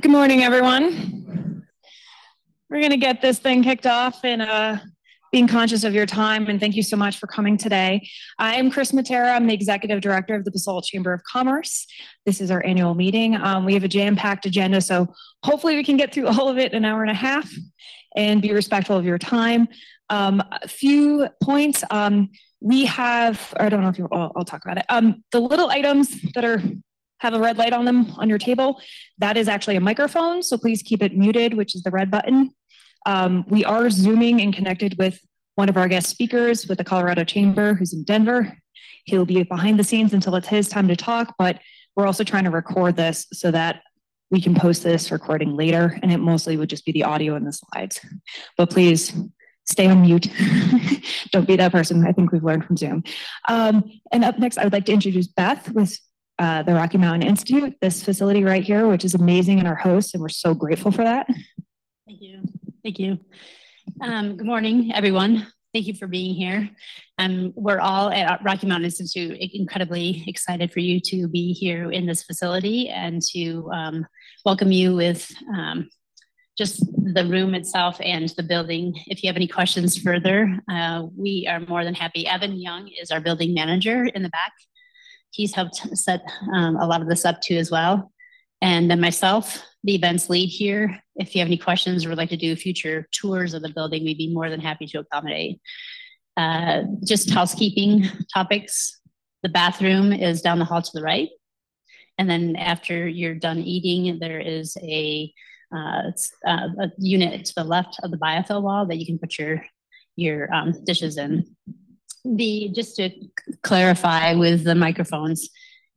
Good morning, everyone. We're going to get this thing kicked off and being conscious of your time, and thank you so much for coming today. I am Kris Mattera. I'm the Executive Director of the Basalt Chamber of Commerce. This is our annual meeting. We have a jam-packed agenda, so hopefully we can get through all of it in an hour and a half and be respectful of your time. A few points. We have, I don't know if you're, I'll talk about it. The little items that have a red light on them on your table, that is actually a microphone, so please keep it muted, which is the red button. We are Zooming and connected with one of our guest speakers with the Colorado Chamber, who's in Denver. He'll be behind the scenes until it's his time to talk, but we're also trying to record this so that we can post this recording later, and it mostly would just be the audio and the slides. But please stay on mute. Don't be that person. I think we've learned from Zoom. And up next, I would like to introduce Beth with the Rocky Mountain Institute, this facility right here, which is amazing, and our host, and we're so grateful for that. Thank you. Thank you. Good morning, everyone. Thank you for being here. We're all at Rocky Mountain Institute incredibly excited for you to be here in this facility and to welcome you with just the room itself and the building. If you have any questions further, we are more than happy. Evan Young is our building manager in the back. He's helped set a lot of this up too as well. And then myself, the events lead here. If you have any questions or would like to do future tours of the building, we'd be more than happy to accommodate. Just housekeeping topics. The bathroom is down the hall to the right. And then after you're done eating, there is a unit to the left of the biofill wall that you can put your dishes in. Just to clarify with the microphones,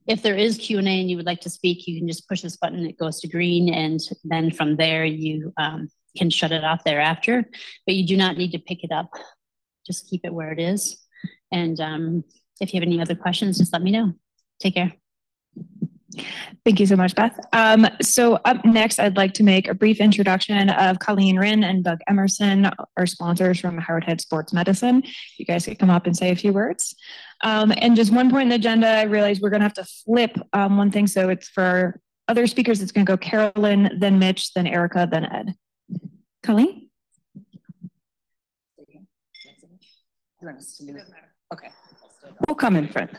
if there is Q&A and you would like to speak, you can just push this button, it goes to green, and then from there you can shut it off thereafter, but you do not need to pick it up. Just keep it where it is. And if you have any other questions, just let me know. Take care. Thank you so much, Beth. So up next, I'd like to make a brief introduction of Colleen Rinn and Doug Emerson, our sponsors from Howard Head Sports Medicine. You guys could come up and say a few words. And just one point in the agenda, I realized we're going to have to flip one thing. So it's for other speakers, it's going to go Carolyn, then Mitch, then Erika, then Ed. Colleen? Okay. We'll come in front.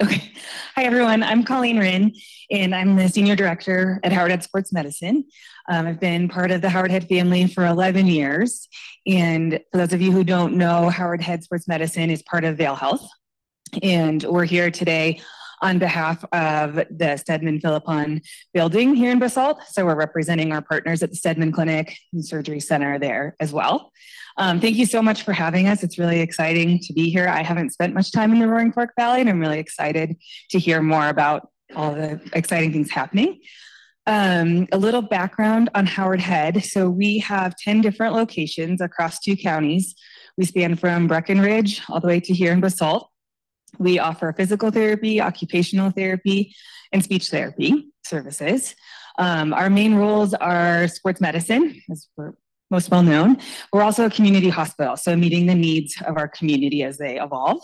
Okay. Hi, everyone. I'm Colleen Rinn, and I'm the Senior Director at Howard Head Sports Medicine. I've been part of the Howard Head family for 11 years. And for those of you who don't know, Howard Head Sports Medicine is part of Vail Health. And we're here today on behalf of the Stedman Philippon building here in Basalt. So we're representing our partners at the Stedman Clinic and Surgery Center there as well. Thank you so much for having us. It's really exciting to be here. I haven't spent much time in the Roaring Fork Valley, and I'm really excited to hear more about all the exciting things happening. A little background on Howard Head. So we have 10 different locations across 2 counties. We span from Breckenridge all the way to here in Basalt. We offer physical therapy, occupational therapy, and speech therapy services. Our main roles are sports medicine, as we're most well known. We're also a community hospital, so meeting the needs of our community as they evolve.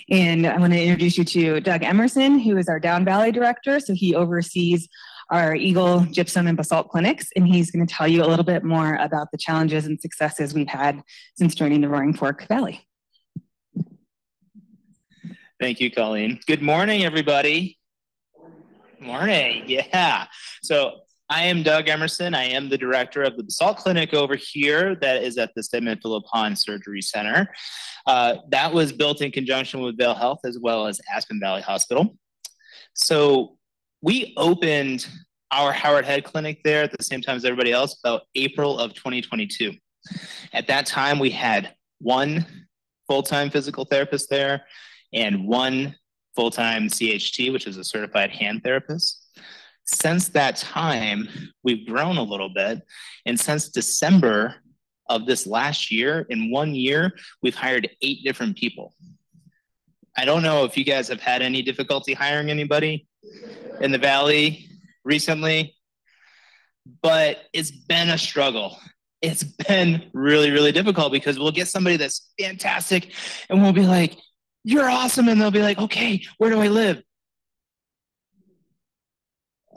And I want to introduce you to Doug Emerson, who is our Down Valley Director. So he oversees our Eagle, Gypsum, and Basalt clinics, and he's going to tell you a little bit more about the challenges and successes we've had since joining the Roaring Fork Valley. Thank you, Colleen. Good morning, everybody. Morning, yeah. So I am Doug Emerson. I am the director of the Basalt Clinic over here that is at the Stedman Philippon Surgery Center. That was built in conjunction with Vail Health as well as Aspen Valley Hospital. So we opened our Howard Head Clinic there at the same time as everybody else, about April of 2022. At that time, we had 1 full-time physical therapist there and 1 full-time CHT, which is a certified hand therapist. Since that time, we've grown a little bit. And since December of this last year, in 1 year, we've hired 8 different people. I don't know if you guys have had any difficulty hiring anybody in the Valley recently, but it's been a struggle. It's been really, really difficult because we'll get somebody that's fantastic and we'll be like, you're awesome. And they'll be like, okay, where do I live?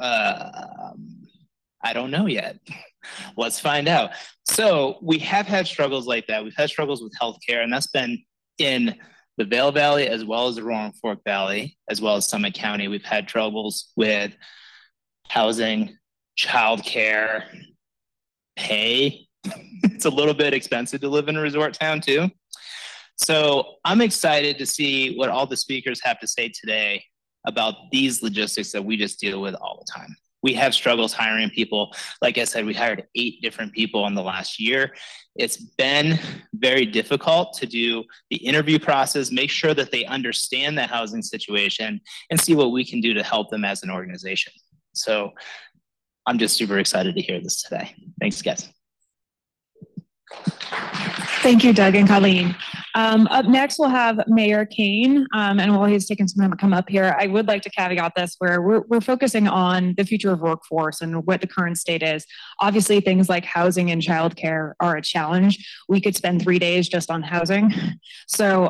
I don't know yet. Let's find out. So we have had struggles like that. We've had struggles with healthcare, and that's been in the Vail Valley as well as the Roaring Fork Valley, as well as Summit County. We've had troubles with housing, childcare, pay. It's a little bit expensive to live in a resort town too. So I'm excited to see what all the speakers have to say today about these logistics that we just deal with all the time. We have struggles hiring people. Like I said, we hired 8 different people in the last year. It's been very difficult to do the interview process, make sure that they understand the housing situation, and see what we can do to help them as an organization. So I'm just super excited to hear this today. Thanks, guys. Thank you, Doug and Colleen. Up next, we'll have Mayor Kane, and while he's taking some time to come up here, I would like to caveat this where we're focusing on the future of workforce and what the current state is. Obviously, things like housing and childcare are a challenge. We could spend 3 days just on housing. So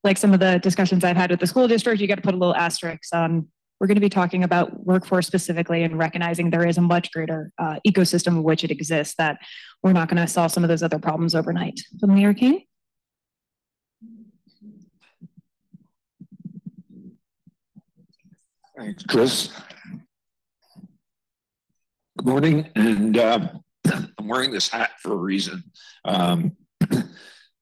like some of the discussions I've had with the school district, you got to put a little asterisk on. We're going to be talking about workforce specifically and recognizing there is a much greater ecosystem in which it exists, that we're not going to solve some of those other problems overnight. So Mayor Kane. Thanks, Kris. Good morning, and I'm wearing this hat for a reason.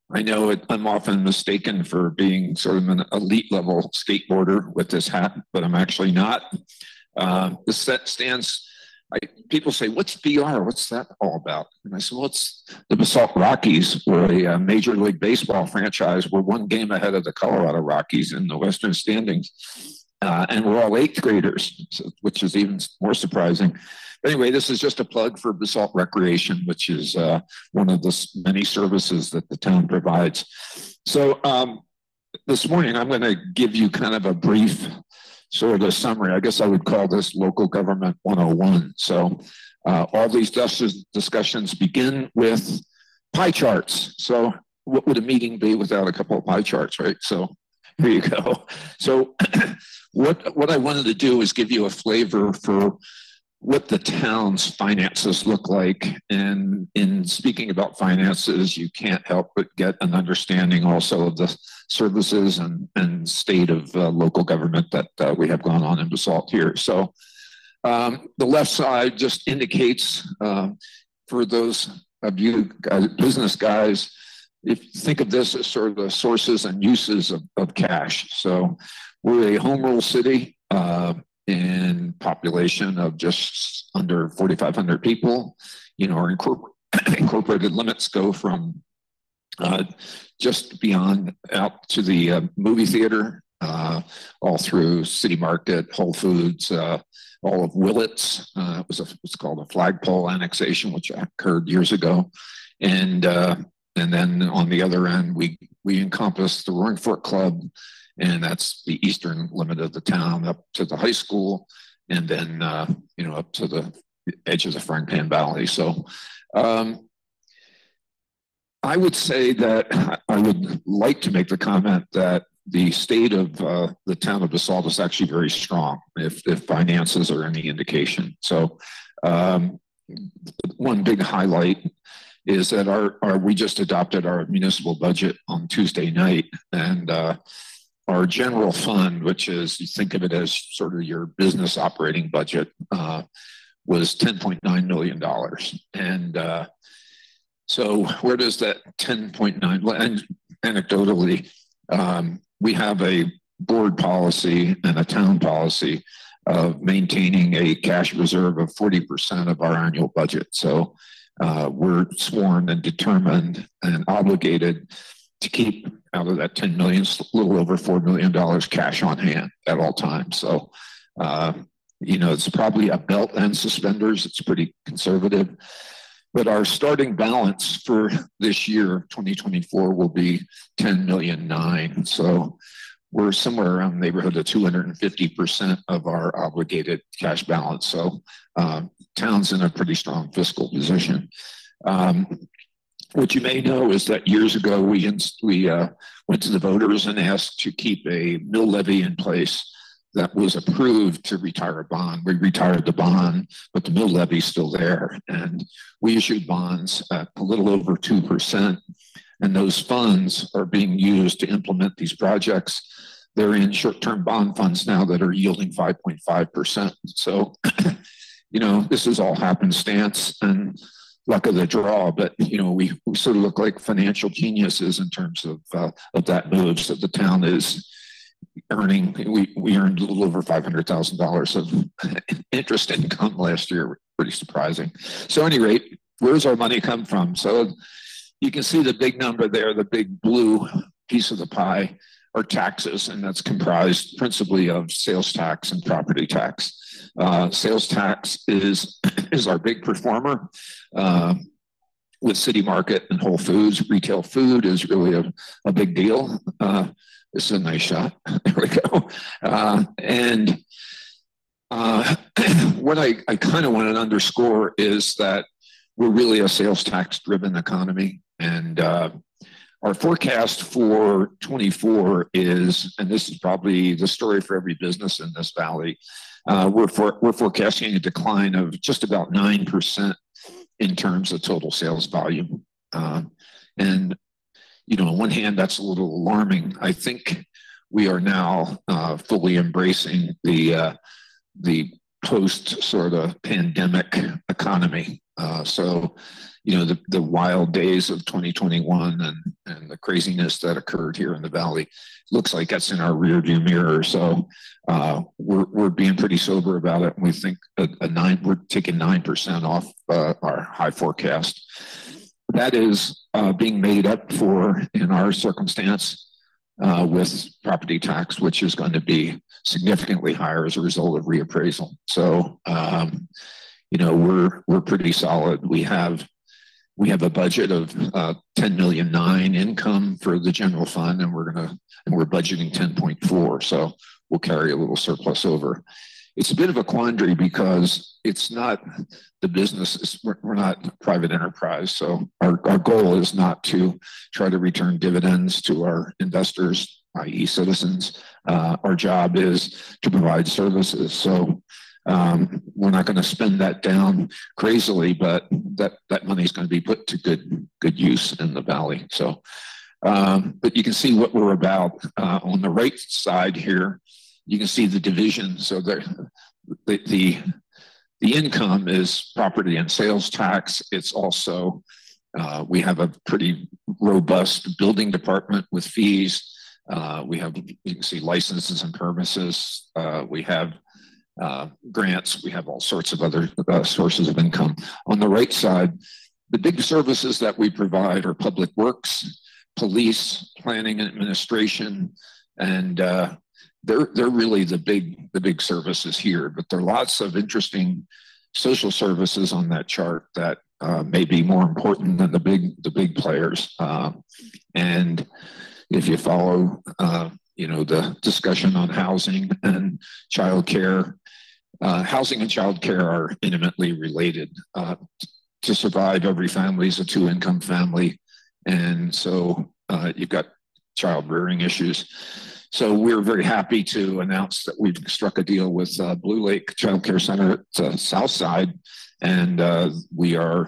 I know I'm often mistaken for being sort of an elite level skateboarder with this hat, but I'm actually not. This set stands, people say, what's BR? What's that all about? And I said, well, it's the Basalt Rockies. We're a Major League Baseball franchise. We're 1 game ahead of the Colorado Rockies in the Western standings. And we're all 8th graders, which is even more surprising. But anyway, this is just a plug for Basalt Recreation, which is one of the many services that the town provides. So this morning, I'm going to give you kind of a brief sort of summary. I guess I would call this Local Government 101. So all these discussions begin with pie charts. So what would a meeting be without a couple of pie charts, right? So here you go. So what I wanted to do is give you a flavor for what the town's finances look like. And in speaking about finances, you can't help but get an understanding also of the services and state of local government that we have going on in Basalt here. So the left side just indicates for those of you guys, business guys, if you think of this as sort of the sources and uses of cash. So we're a home rule city in population of just under 4,500 people. You know, our incorporated limits go from just beyond out to the movie theater, all through City Market, Whole Foods, all of Willits. It was what's called a flagpole annexation, which occurred years ago. And then on the other end, we encompass the Roaring Fork Club, and that's the eastern limit of the town up to the high school, and then up to the edge of the Frying Pan Valley. So I would say that I would like to make the comment that the state of the town of Basalt is actually very strong, if finances are any indication. So one big highlight is that we just adopted our municipal budget on Tuesday night, and our general fund, which is, you think of it as sort of your business operating budget, was $10.9 million. And so where does that 10.9, and anecdotally, we have a board policy and a town policy of maintaining a cash reserve of 40% of our annual budget. So we're sworn and determined and obligated to keep out of that 10 million, a little over $4 million cash on hand at all times. So, it's probably a belt and suspenders. It's pretty conservative. But our starting balance for this year, 2024, will be $10.9 million. So we're somewhere around the neighborhood of 250% of our obligated cash balance. So town's in a pretty strong fiscal position. What you may know is that years ago we went to the voters and asked to keep a mill levy in place that was approved to retire a bond. We retired the bond, but the mill levy is still there. And we issued bonds at a little over 2%. And those funds are being used to implement these projects. They're in short-term bond funds now that are yielding 5.5%. So, you know, this is all happenstance and luck of the draw, but, you know, we sort of look like financial geniuses in terms of that move. So the town is earning, we earned a little over $500,000 of interest income last year. Pretty surprising. So at any rate, where's our money come from? So you can see the big number there, the big blue piece of the pie are taxes, and that's comprised principally of sales tax and property tax. Sales tax is our big performer with City Market and Whole Foods. Retail food is really a big deal. This is a nice shot. There we go. What I kind of want to underscore is that we're really a sales tax driven economy. And our forecast for 24 is, and this is probably the story for every business in this valley, we're forecasting a decline of just about 9% in terms of total sales volume. And, you know, on one hand, that's a little alarming. I think we are now fully embracing the post sort of pandemic economy. So, you know, the wild days of 2021 and the craziness that occurred here in the valley looks like that's in our rearview mirror. So we're being pretty sober about it. And we think we're taking 9% off our high forecast. That is being made up for in our circumstance with property tax, which is going to be significantly higher as a result of reappraisal. So, you know, we're pretty solid. We have a budget of $10.9 million income for the general fund, and we're budgeting 10.4. So we'll carry a little surplus over. It's a bit of a quandary because it's not the business. We're not private enterprise. So our goal is not to try to return dividends to our investors, i.e. citizens. Our job is to provide services. So we're not going to spend that down crazily, but that money is going to be put to good use in the valley. So, but you can see what we're about on the right side here. You can see the division. So the income is property and sales tax. It's also we have a pretty robust building department with fees. We have, you can see, licenses and permits. We have grants. We have all sorts of other sources of income. On the right side, the big services that we provide are public works, police, planning and administration, and they're really the big services here. But there are lots of interesting social services on that chart that may be more important than the big players. And if you follow, you know, the discussion on housing and childcare. Housing and childcare are intimately related. To survive, every family is a two-income family, and so you've got child rearing issues. So we're very happy to announce that we've struck a deal with Blue Lake Child Care Center at the south side, and we are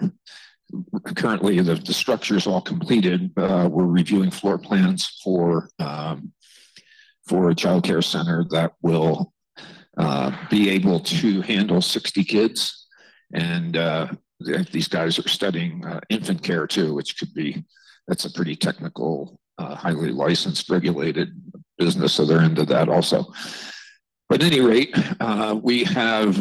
currently, the structure is all completed. We're reviewing floor plans for a child care center that will be able to handle 60 kids. And these guys are studying infant care too, which could be, that's a pretty technical, highly licensed, regulated business. So they're into that also. But at any rate, we have,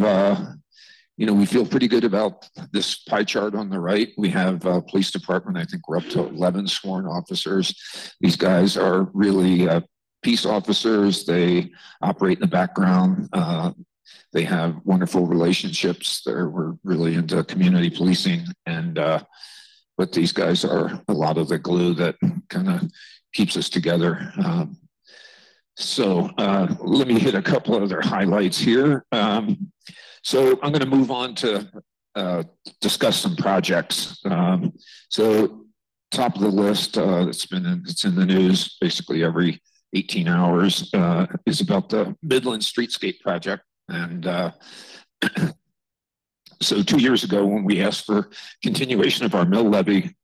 you know, we feel pretty good about this pie chart on the right. We have police department. I think we're up to 11 sworn officers. These guys are really peace officers. They operate in the background. They have wonderful relationships. We're really into community policing, and but these guys are a lot of the glue that kind of keeps us together. So let me hit a couple of other highlights here. So I'm going to move on to discuss some projects. So top of the list, it's in the news basically every 18 hours, is about the Midland Streetscape project. And so 2 years ago, when we asked for continuation of our mill levy,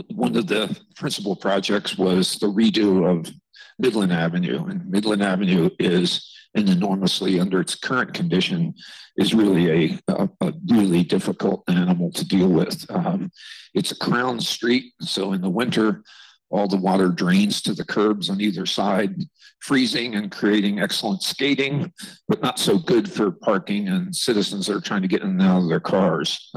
one of the principal projects was the redo of Midland Avenue. And Midland Avenue is an enormously, under its current condition, is really a really difficult animal to deal with. It's a crown street, so in the winter, all the water drains to the curbs on either side, freezing and creating excellent skating, but not so good for parking and citizens that are trying to get in and out of their cars.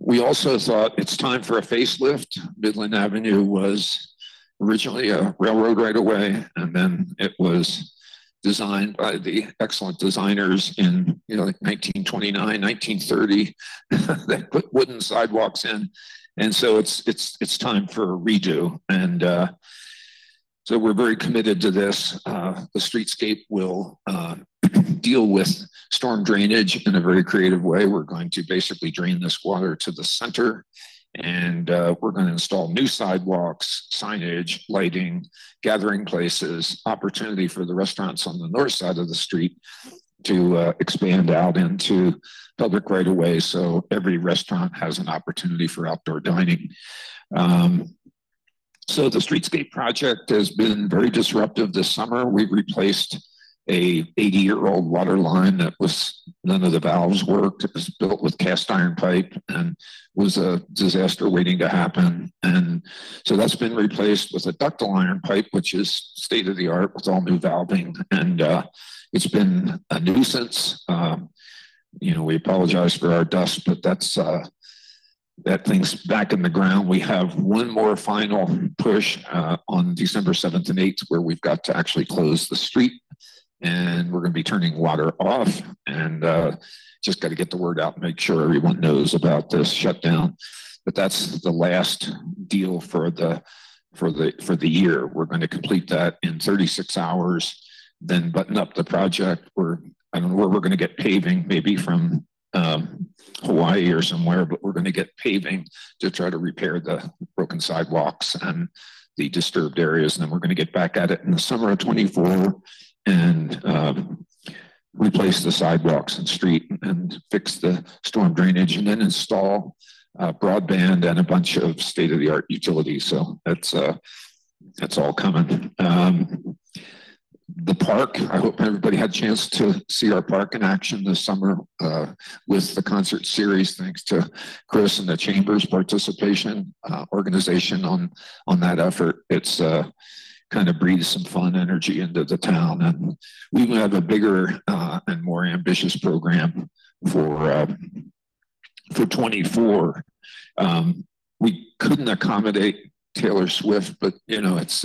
We also thought it's time for a facelift. Midland Avenue was originally a railroad right-of-way, and then it was designed by the excellent designers in like 1929, 1930. They put wooden sidewalks in, and so it's time for a redo. And so we're very committed to this. The streetscape will deal with storm drainage in a very creative way. We're going to basically drain this water to the center, and we're going to install new sidewalks, signage, lighting, gathering places, opportunity for the restaurants on the north side of the street to expand out into public right of way, so every restaurant has an opportunity for outdoor dining. So the streetscape project has been very disruptive this summer. We've replaced a 80-year-old water line that was, none of the valves worked. It was built with cast iron pipe and was a disaster waiting to happen. And so that's been replaced with a ductile iron pipe, which is state of the art with all new valving. And it's been a nuisance. We apologize for our dust, but that thing's back in the ground. We have one more final push on December 7th and 8th, where we've got to actually close the street, and we're going to be turning water off, and just got to get the word out and make sure everyone knows about this shutdown. But that's the last deal for the year. We're going to complete that in 36 hours, then button up the project. I don't know where we're going to get paving, maybe from Hawaii or somewhere, but we're going to get paving to try to repair the broken sidewalks and the disturbed areas. And then we're going to get back at it in the summer of 24 and replace the sidewalks and street and fix the storm drainage, and then install broadband and a bunch of state-of-the-art utilities. So that's all coming. The park, I hope everybody had a chance to see our park in action this summer with the concert series, thanks to Kris and the Chamber's participation, organization on that effort. It's kind of breathes some fun energy into the town. And we have a bigger and more ambitious program for 24. We couldn't accommodate Taylor Swift, but it's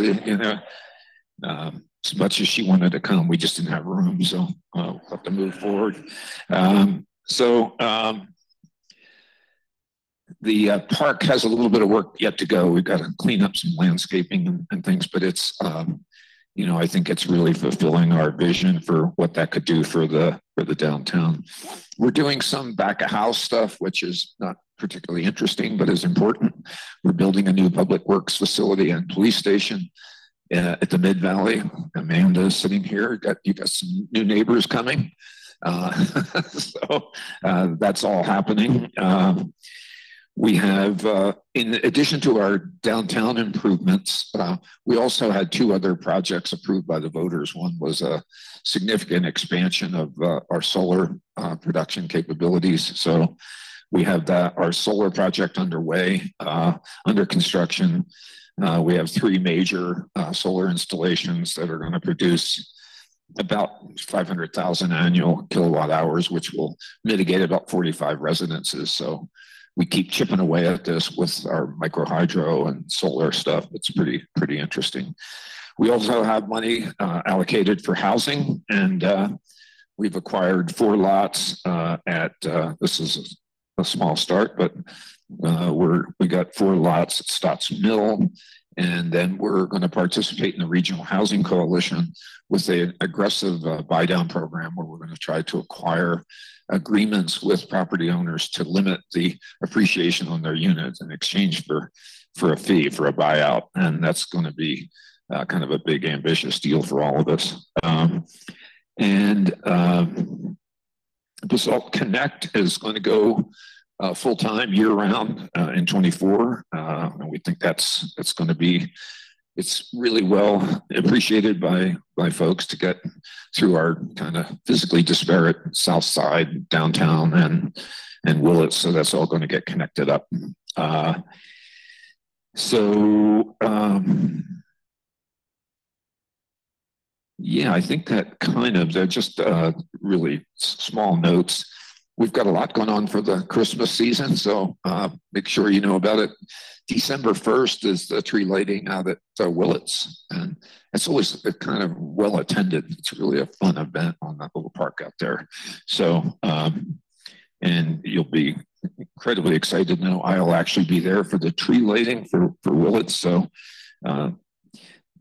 as much as she wanted to come, we just didn't have room, so we'll have to move forward. The park has a little bit of work yet to go. We've got to clean up some landscaping and things, but it's, I think it's really fulfilling our vision for what that could do for the downtown. We're doing some back of house stuff, which is not particularly interesting, but is important. We're building a new public works facility and police station at the Mid Valley. Amanda's sitting here. You got some new neighbors coming. So that's all happening. We have, in addition to our downtown improvements, we also had two other projects approved by the voters. One was a significant expansion of our solar production capabilities. So we have our solar project underway, under construction. We have three major solar installations that are going to produce about 500,000 annual kilowatt hours, which will mitigate about 45 residences. So we keep chipping away at this with our micro hydro and solar stuff. It's pretty interesting. We also have money allocated for housing, and we've acquired 4 lots this is a small start, but we got 4 lots at Stotts Mill And then we're going to participate in the Regional Housing Coalition with an aggressive buy-down program where we're going to try to acquire agreements with property owners to limit the appreciation on their units in exchange for a fee, for a buyout. And that's going to be kind of a big, ambitious deal for all of us. Basalt Connect is going to go full-time year-round in 24, and we think that's going to be, it's really well appreciated by folks to get through our kind of physically disparate south side, downtown, and Willits, so that's all going to get connected up. Yeah, I think that kind of, they're just really small notes. We've got a lot going on for the Christmas season, so make sure you know about it. December 1st is the tree lighting out at Willits, and it's always kind of well attended. It's really a fun event on that little park out there. So, and you'll be incredibly excited to know I'll actually be there for the tree lighting for Willits. So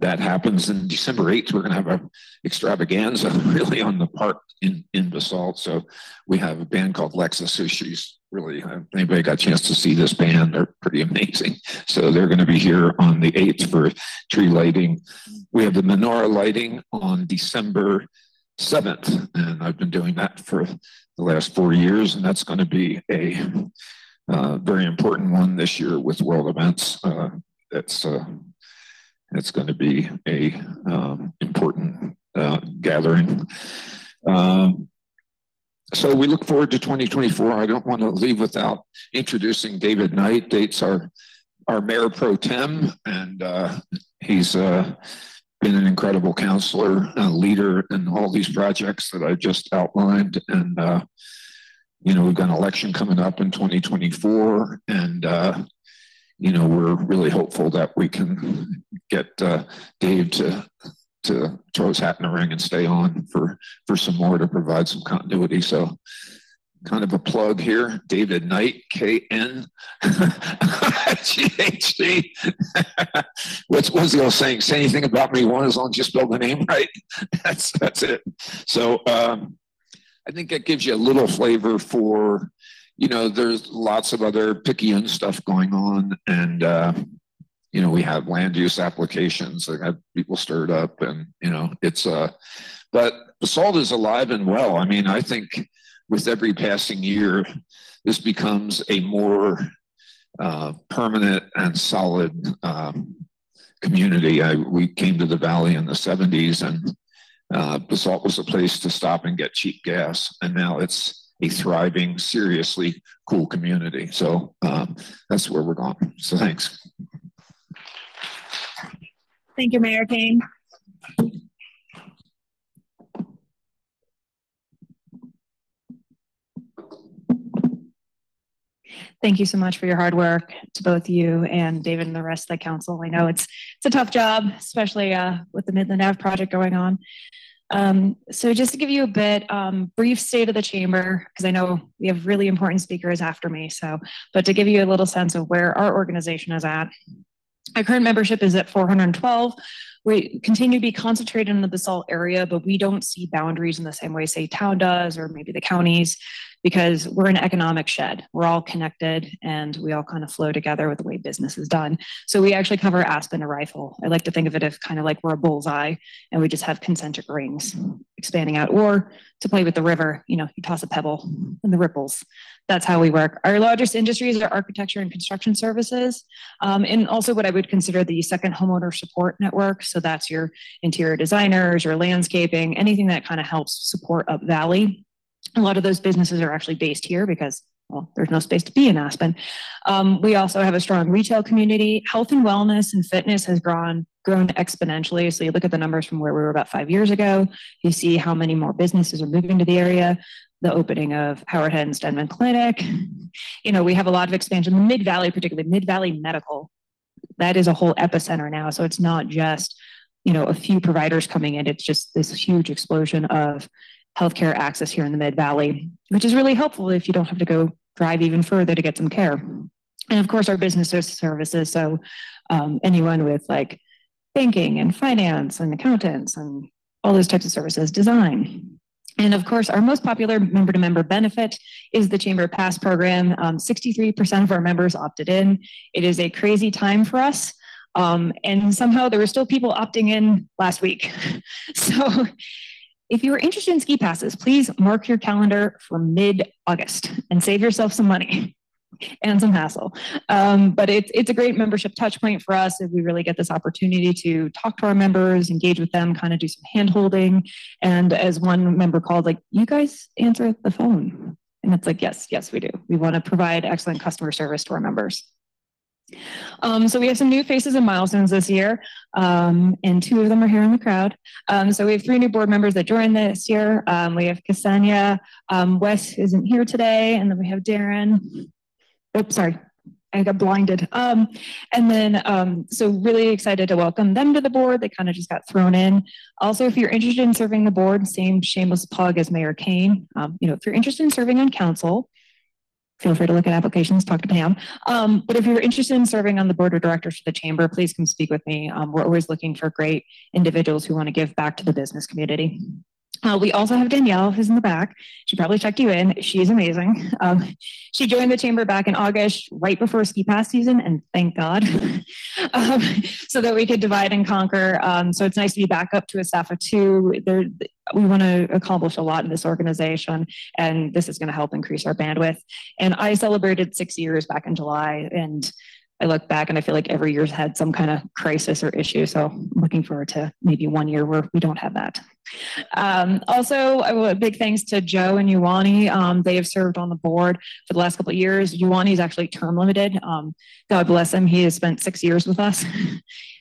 that happens in December 8th. We're going to have an extravaganza really on the park in Basalt. So we have a band called Lexus, who she's really, anybody got a chance to see this band? They're pretty amazing. So they're going to be here on the 8th for tree lighting. We have the menorah lighting on December 7th, and I've been doing that for the last 4 years, and that's going to be a very important one this year with world events. It's going to be a important gathering. So we look forward to 2024. I don't want to leave without introducing David Knight. Dave's our mayor pro tem, and he's been an incredible counselor and leader in all these projects that I just outlined. And we've got an election coming up in 2024, and we're really hopeful that we can get Dave to throw his hat in the ring and stay on for some more to provide some continuity. So kind of a plug here, David Knight, KN GHD. What's the old saying? Say anything about me once, as long as you spell the name right. That's it. So I think that gives you a little flavor for, there's lots of other Pitkin stuff going on, and we have land use applications that have people stirred up, and it's but Basalt is alive and well. I mean, I think with every passing year, this becomes a more permanent and solid community. We came to the Valley in the 70s, and Basalt was a place to stop and get cheap gas, and now it's a thriving, seriously cool community. So that's where we're going. So thanks. Thank you, Mayor Kane. Thank you so much for your hard work, to both you and David and the rest of the council. I know it's a tough job, especially with the Midland Ave project going on. So just to give you a bit brief state of the chamber, because I know we have really important speakers after me. But to give you a little sense of where our organization is at. Our current membership is at 412. We continue to be concentrated in the Basalt area, but we don't see boundaries in the same way, say, town does, or maybe the counties, because we're an economic shed. We're all connected, and we all kind of flow together with the way business is done. So we actually cover Aspen to Rifle. I like to think of it as kind of like we're a bullseye, and we just have concentric rings expanding out. Or to play with the river, you toss a pebble and the ripples. That's how we work. Our largest industries are architecture and construction services, and also what I would consider the second homeowner support network. So that's your interior designers, your landscaping, anything that kind of helps support Up Valley. A lot of those businesses are actually based here because, well, there's no space to be in Aspen. We also have a strong retail community. Health and wellness and fitness has grown exponentially. So you look at the numbers from where we were about 5 years ago, you see how many more businesses are moving to the area. The opening of Howard Head and Stedman Clinic. We have a lot of expansion. The Mid-Valley, particularly Mid-Valley Medical, that is a whole epicenter now. So it's not just, a few providers coming in. It's just this huge explosion of healthcare access here in the Mid-Valley, which is really helpful if you don't have to go drive even further to get some care. And of course, our business services. So anyone with like banking and finance and accountants and all those types of services, design. And of course, our most popular member-to-member benefit is the Chamber Pass program. 63% of our members opted in. It is a crazy time for us. And somehow there were still people opting in last week. So if you are interested in ski passes, please mark your calendar for mid-August and save yourself some money and some hassle. But it's a great membership touch point for us if we really get this opportunity to talk to our members, engage with them, kind of do some hand holding. And as one member called, like, you guys answer the phone. And it's like, yes, we do. We want to provide excellent customer service to our members. So we have some new faces and milestones this year, and 2 of them are here in the crowd. So we have 3 new board members that joined this year. We have Ksenia, Wes isn't here today, and then we have Darren. Oops, sorry, I got blinded. And then, so really excited to welcome them to the board. They kind of just got thrown in. Also, if you're interested in serving the board, same shameless plug as Mayor Kane. If you're interested in serving on council, feel free to look at applications, talk to Pam. But if you're interested in serving on the board of directors for the chamber, please come speak with me. We're always looking for great individuals who want to give back to the business community. We also have Danielle, who's in the back. She probably checked you in. She's amazing. She joined the chamber back in August, right before ski pass season, and thank God, so that we could divide and conquer. So it's nice to be back up to a staff of 2. We want to accomplish a lot in this organization, and this is going to help increase our bandwidth. And I celebrated 6 years back in July, and I look back and I feel like every year's had some kind of crisis or issue. So I'm looking forward to maybe one year where we don't have that. Also, a big thanks to Joe and Yuani. They have served on the board for the last couple of years. Yuani is actually term limited. God bless him. He has spent 6 years with us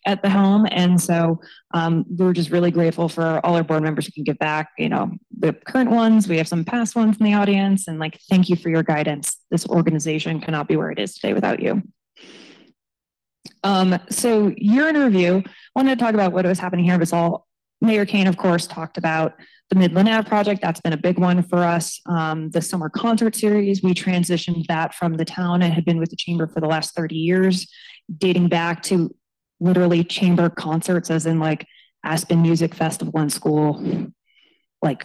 at the helm. And so we're just really grateful for all our board members who can give back, the current ones. We have some past ones in the audience, and thank you for your guidance. This organization cannot be where it is today without you. So year in review, I wanted to talk about what was happening here in Basalt. Mayor Kane, of course, talked about the Midland Ave project. That's been a big one for us. The summer concert series, we transitioned that from the town. It had been with the chamber for the last 30 years, dating back to literally chamber concerts, as in Aspen Music Festival in school,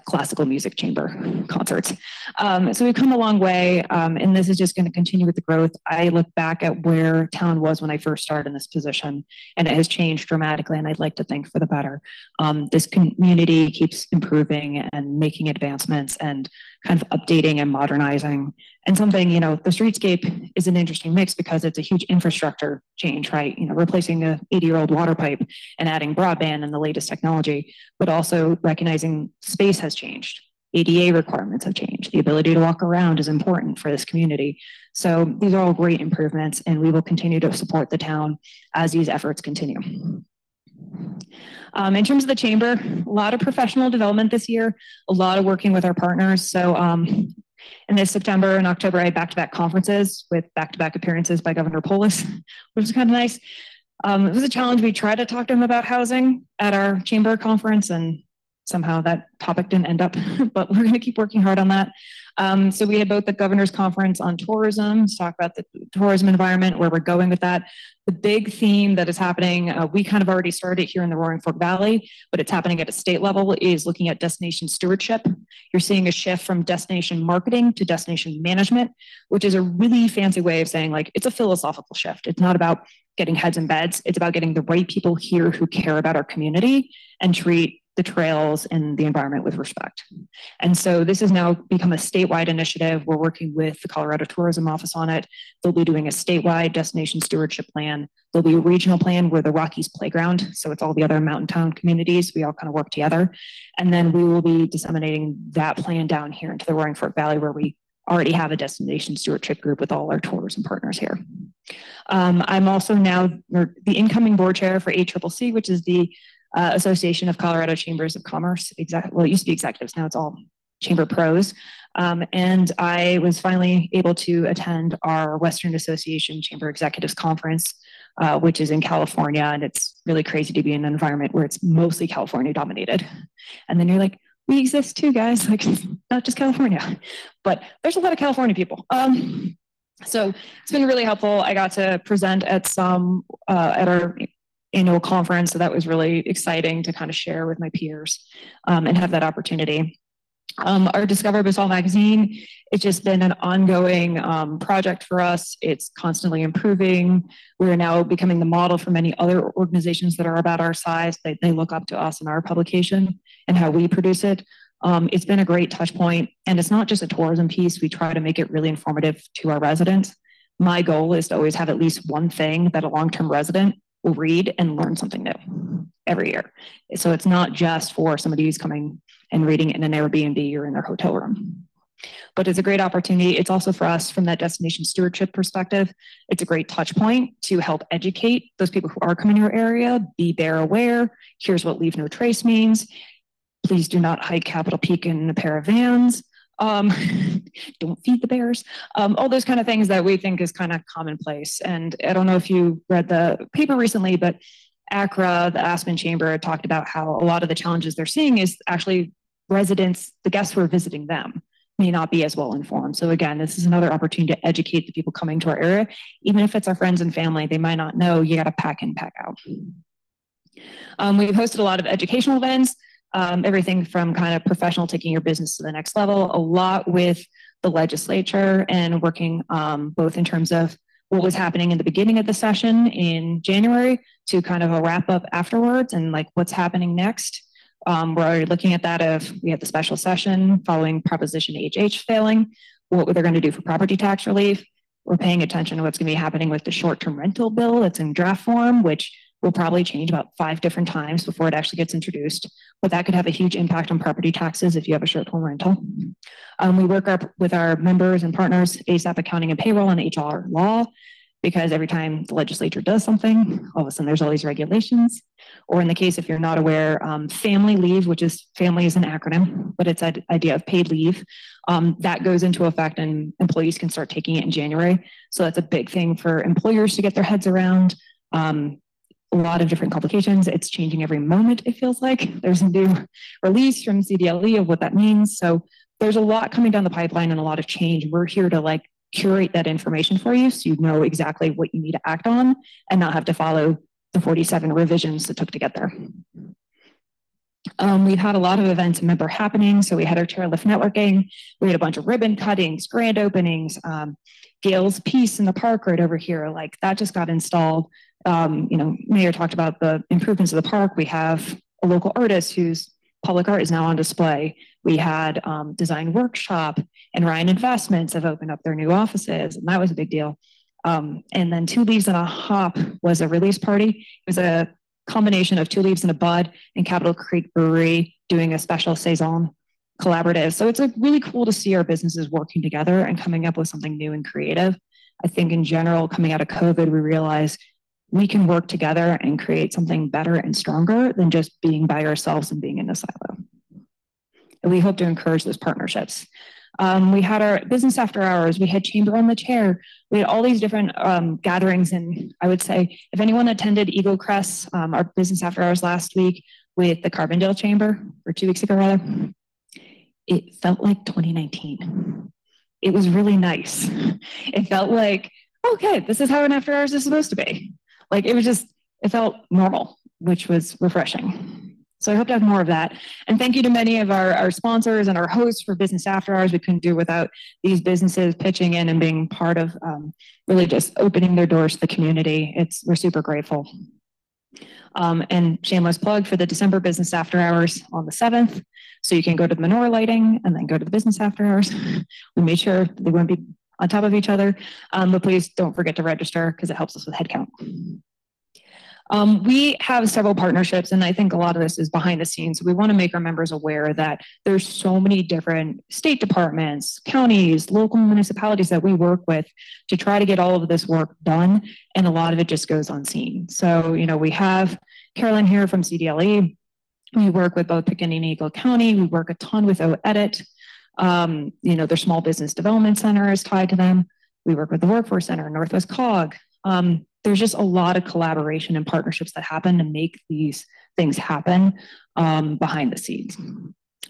classical music chamber concerts. So we've come a long way, and this is just going to continue with the growth. I look back at where town was when I first started in this position, and it has changed dramatically, and I'd like to think for the better. This community keeps improving and making advancements and kind of updating and modernizing. And something, the streetscape is an interesting mix because it's a huge infrastructure change, right? Replacing a 80-year-old water pipe and adding broadband and the latest technology, but also recognizing space has changed. ADA requirements have changed. The ability to walk around is important for this community. So these are all great improvements, and we will continue to support the town as these efforts continue. In terms of the chamber, a lot of professional development this year, a lot of working with our partners. So in this September and October, I had back-to-back conferences with back-to-back appearances by Governor Polis, which was kind of nice. It was a challenge. We tried to talk to him about housing at our chamber conference, and somehow that topic didn't end up, but we're going to keep working hard on that. So we had both the governor's conference on tourism to talk about the tourism environment, where we're going with that. The big theme that is happening, we kind of already started here in the Roaring Fork Valley, but it's happening at a state level, is looking at destination stewardship. You're seeing a shift from destination marketing to destination management, which is a really fancy way of saying it's a philosophical shift. It's not about getting heads in beds. It's about getting the right people here who care about our community and treat the trails and the environment with respect. And so this has now become a statewide initiative. We're working with the Colorado Tourism Office on it. They'll be doing a statewide destination stewardship plan. There'll be a regional plan where the Rockies playground, so it's all the other mountain town communities, we all kind of work together. And then we will be disseminating that plan down here into the Roaring Fork Valley, where we already have a destination stewardship group with all our tourism partners here. I'm also now the incoming board chair for ACCC, which is the Association of Colorado Chambers of Commerce. Well, it used to be executives, now it's all chamber pros. And I was finally able to attend our Western Association Chamber Executives Conference, which is in California. And it's really crazy to be in an environment where it's mostly California dominated. And then you're like, we exist too, guys, not just California, but there's a lot of California people. So it's been really helpful. I got to present at at our annual conference, so that was really exciting to kind of share with my peers and have that opportunity. Our Discover Basalt magazine, it's just been an ongoing project for us. It's constantly improving. We're now becoming the model for many other organizations that are about our size. They look up to us in our publication and how we produce it. It's been a great touch point, and it's not just a tourism piece. We try to make it really informative to our residents. My goal is to always have at least one thing that a long-term resident will read and learn something new every year. So it's not just for somebody who's coming and reading in an Airbnb or in their hotel room. But it's a great opportunity. It's also for us from that destination stewardship perspective. It's a great touch point to help educate those people who are coming to your area, be bear aware. Here's what leave no trace means. Please do not hike Capitol Peak in a pair of vans. Don't feed the bears. All those kind of things that we think is kind of commonplace. And I don't know if you read the paper recently, but ACRA, the Aspen Chamber, talked about how a lot of the challenges they're seeing is actually residents, the guests who are visiting them, may not be as well informed. So again, this is another opportunity to educate the people coming to our area. Even if it's our friends and family, they might not know. You got to pack in, pack out. We've hosted a lot of educational events, everything from kind of professional taking your business to the next level, a lot with the legislature and working both in terms of what was happening in the beginning of the session in January to kind of a wrap up afterwards and like what's happening next. We're already looking at that if we have the special session following Proposition HH failing, what they're going to do for property tax relief. We're paying attention to what's going to be happening with the short-term rental bill that's in draft form, which will probably change about 5 different times before it actually gets introduced. But that could have a huge impact on property taxes if you have a short-term rental. We work with our members and partners, ASAP Accounting and Payroll and HR Law, because every time the legislature does something, all of a sudden there's all these regulations. Or in the case, if you're not aware, family leave, which is family is an acronym, but it's an idea of paid leave, that goes into effect and employees can start taking it in January. So that's a big thing for employers to get their heads around. A lot of different complications. It's changing every moment, it feels like. There's a new release from CDLE of what that means. So there's a lot coming down the pipeline and a lot of change. We're here to like curate that information for you so you know exactly what you need to act on and not have to follow the 47 revisions that took to get there. We've had a lot of events and member happenings. So we had our chairlift networking. We had a bunch of ribbon cuttings, grand openings, Gail's piece in the park right over here. Like that just got installed. Mayor talked about the improvements of the park. We have a local artist whose public art is now on display. We had design workshop and Ryan Investments have opened up their new offices, and that was a big deal. And then 2 Leaves and a Hop was a release party. It was a combination of 2 Leaves and a Bud and Capitol Creek Brewery doing a special Saison collaborative. So it's really cool to see our businesses working together and coming up with something new and creative. I think in general, coming out of COVID, we realized we can work together and create something better and stronger than just being by ourselves and being in a silo. And we hope to encourage those partnerships. We had our business after hours. We had Chamber on the Chair. We had all these different gatherings. And I would say if anyone attended Eagle Crest, our business after hours last week with the Carbondale Chamber, or 2 weeks ago rather, it felt like 2019. It was really nice. It felt like, okay, this is how an after hours is supposed to be. Like it felt normal, which was refreshing. So I hope to have more of that. And thank you to many of our sponsors and our hosts for Business After Hours. We couldn't do without these businesses pitching in and being part of really just opening their doors to the community. We're super grateful. And shameless plug for the December Business After Hours on the 7th. So you can go to the menorah lighting and then go to the Business After Hours. We made sure they wouldn't be on top of each other, but please don't forget to register because it helps us with headcount. We have several partnerships, and I think a lot of this is behind the scenes. We want to make our members aware that there's so many different state departments, counties, local municipalities that we work with to try to get all of this work done, and a lot of it just goes unseen. So, we have Carolyn here from CDLE. We work with both Pitkin and Eagle County. We work a ton with OEdit. Their small business development center is tied to them. We work with the Workforce Center, Northwest COG. There's just a lot of collaboration and partnerships that happen to make these things happen behind the scenes.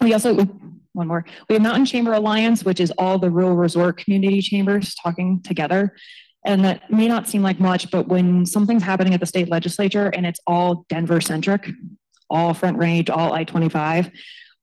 We also, one more, we have Mountain Chamber Alliance, which is all the rural resort community chambers talking together. And that may not seem like much, but when something's happening at the state legislature and it's all Denver centric, all Front Range, all I-25,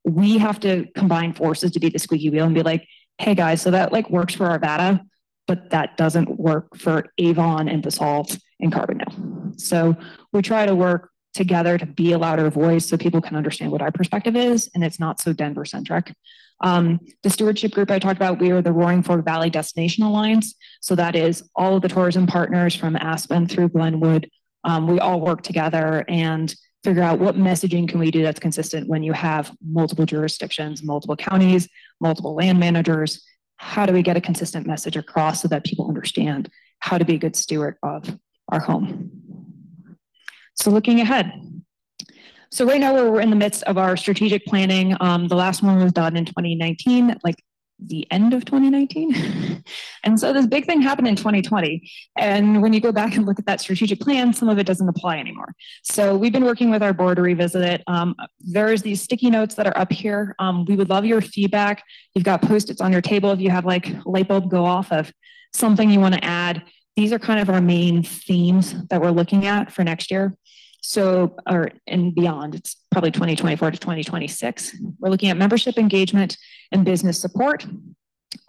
we have to combine forces to be the squeaky wheel and be like, hey guys, so that like works for Arvada, but that doesn't work for Avon and Basalt and Carbondale. So we try to work together to be a louder voice so people can understand what our perspective is and it's not so Denver centric. The stewardship group I talked about, we are the Roaring Fork Valley Destination Alliance. So that is all of the tourism partners from Aspen through Glenwood. We all work together and figure out what messaging can we do that's consistent when you have multiple jurisdictions, multiple counties, multiple land managers. How do we get a consistent message across so that people understand how to be a good steward of our home? So looking ahead. So right now we're in the midst of our strategic planning. The last one was done in 2019, like the end of 2019. And so this big thing happened in 2020. And when you go back and look at that strategic plan, some of it doesn't apply anymore. So we've been working with our board to revisit it. There's these sticky notes that are up here. We would love your feedback. You've got Post-its on your table if you have like a light bulb go off of something you want to add. These are kind of our main themes that we're looking at for next year. So, and beyond, it's probably 2024 to 2026. We're looking at membership engagement and business support,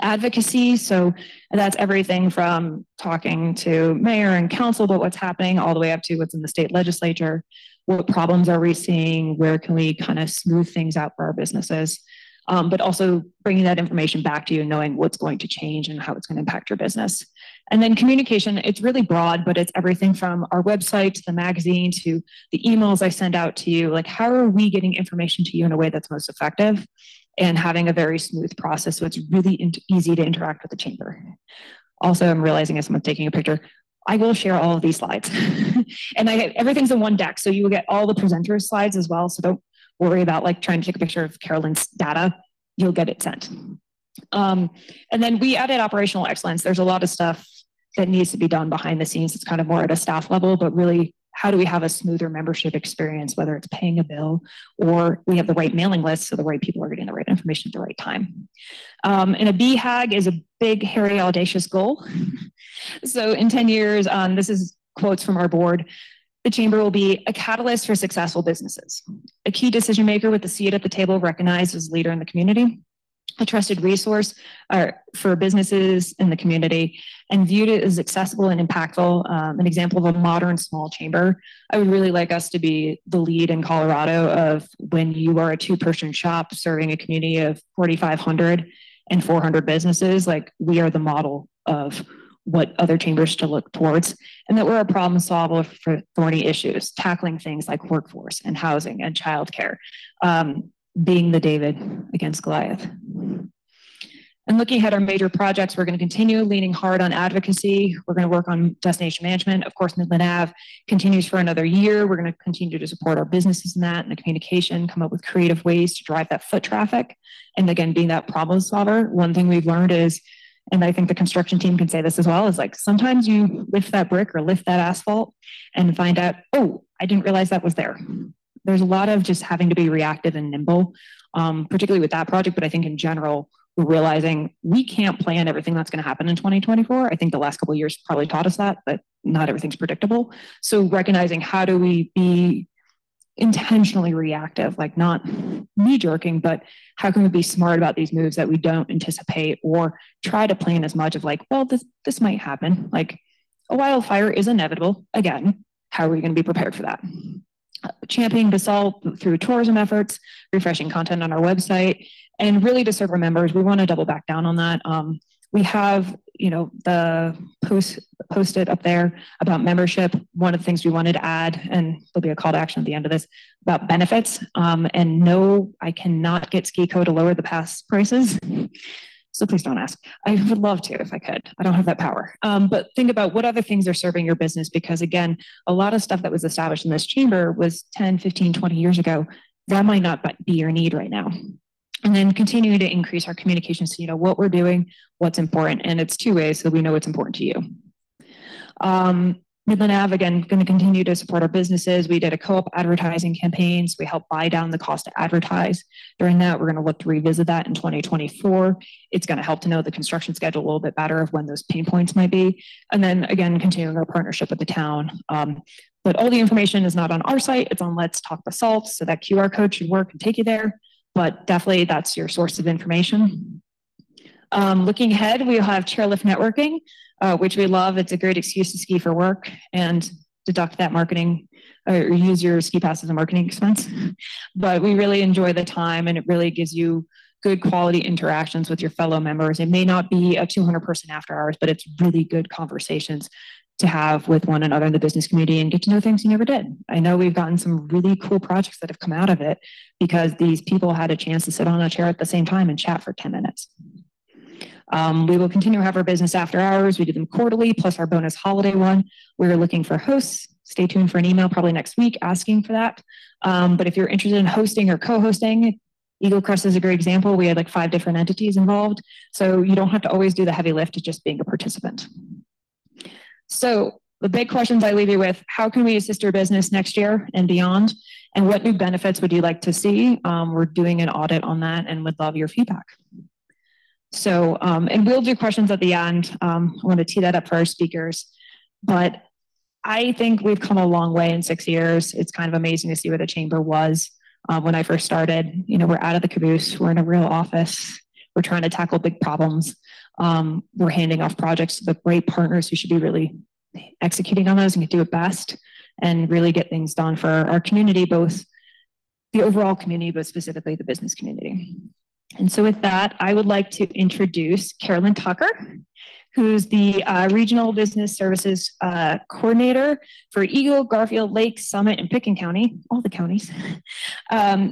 advocacy. So that's everything from talking to mayor and council about what's happening all the way up to what's in the state legislature. What problems are we seeing? Where can we kind of smooth things out for our businesses? But also bringing that information back to you, knowing what's going to change and how it's going to impact your business. And then communication, it's really broad, but it's everything from our website to the magazine to the emails I send out to you. Like, how are we getting information to you in a way that's most effective and having a very smooth process so it's really easy to interact with the chamber. Also, I'm realizing as I'm taking a picture, I will share all of these slides. And everything's in one deck, so you will get all the presenters' slides as well, so don't worry about like trying to take a picture of Carolyn's data. You'll get it sent. And then we added operational excellence. There's a lot of stuff that needs to be done behind the scenes. It's kind of more at a staff level, but really, how do we have a smoother membership experience, whether it's paying a bill or we have the right mailing list so the right people are getting the right information at the right time. And a BHAG is a big, hairy, audacious goal. So in 10 years, this is quotes from our board, the chamber will be a catalyst for successful businesses, a key decision maker with a seat at the table recognized as a leader in the community, a trusted resource for businesses in the community, and viewed it as accessible and impactful, an example of a modern small chamber. I would really like us to be the lead in Colorado of when you are a two-person shop serving a community of 4,500 and 400 businesses, like we are the model of what other chambers to look towards, and that we're a problem solver for thorny issues, tackling things like workforce and housing and childcare, being the David against Goliath. And looking ahead at our major projects, we're going to continue leaning hard on advocacy. We're going to work on destination management. Of course, Midland Ave continues for another year. We're going to continue to support our businesses in that and the communication, come up with creative ways to drive that foot traffic. And again, being that problem solver, one thing we've learned is, and I think the construction team can say this as well, is like sometimes you lift that brick or lift that asphalt and find out, oh, I didn't realize that was there. There's a lot of just having to be reactive and nimble, particularly with that project, but I think in general, we're realizing we can't plan everything that's going to happen in 2024. I think the last couple of years probably taught us that not everything's predictable. So recognizing how do we be intentionally reactive, like not knee-jerking, but how can we be smart about these moves that we don't anticipate or try to plan as much of like, well, this might happen. Like a wildfire is inevitable. Again, how are we going to be prepared for that? Championing Basalt through tourism efforts, refreshing content on our website, and really to serve our members. We want to double back down on that. We have, the post-it up there about membership. One of the things we wanted to add, and there'll be a call to action at the end of this, about benefits. And no, I cannot get SkiCo to lower the pass prices. So please don't ask. I would love to if I could. I don't have that power. But think about what other things are serving your business, because again, a lot of stuff that was established in this chamber was 10, 15, 20 years ago. That might not be your need right now. And then continuing to increase our communication so you know what we're doing, what's important. And it's two ways so we know what's important to you. Midland Ave, again, going to continue to support our businesses. We did a co-op advertising campaigns. We helped buy down the cost to advertise. During that, we're going to look to revisit that in 2024. It's going to help to know the construction schedule a little bit better of when those pain points might be. And then again, continuing our partnership with the town. But all the information is not on our site. It's on Let's Talk Basalt. So that QR code should work and take you there. But definitely that's your source of information. Looking ahead, we'll have chairlift networking, which we love. It's a great excuse to ski for work and deduct that marketing or use your ski pass as a marketing expense. But we really enjoy the time, and it really gives you good quality interactions with your fellow members. It may not be a 200-person after hours, but it's really good conversations to have with one another in the business community and get to know things you never did. I know we've gotten some really cool projects that have come out of it because these people had a chance to sit on a chair at the same time and chat for 10 minutes. We will continue to have our business after hours. We do them quarterly, plus our bonus holiday one. We're looking for hosts. Stay tuned for an email probably next week asking for that. But if you're interested in hosting or co-hosting, Eagle Crest is a great example. We had like 5 different entities involved. So you don't have to always do the heavy lift of just being a participant. So the big questions I leave you with: how can we assist your business next year and beyond? And what new benefits would you like to see? We're doing an audit on that and would love your feedback. So, and we'll do questions at the end. I want to tee that up for our speakers. But I think we've come a long way in 6 years. It's kind of amazing to see where the chamber was when I first started. You know, we're out of the caboose. We're in a real office. We're trying to tackle big problems. We're handing off projects to the great partners who should be really executing on those and can do it best and really get things done for our community, both the overall community, but specifically the business community. And so with that, I would like to introduce Carolyn Tucker, who's the Regional Business Services Coordinator for Eagle, Garfield, Lake, Summit, and Pitkin County, all the counties.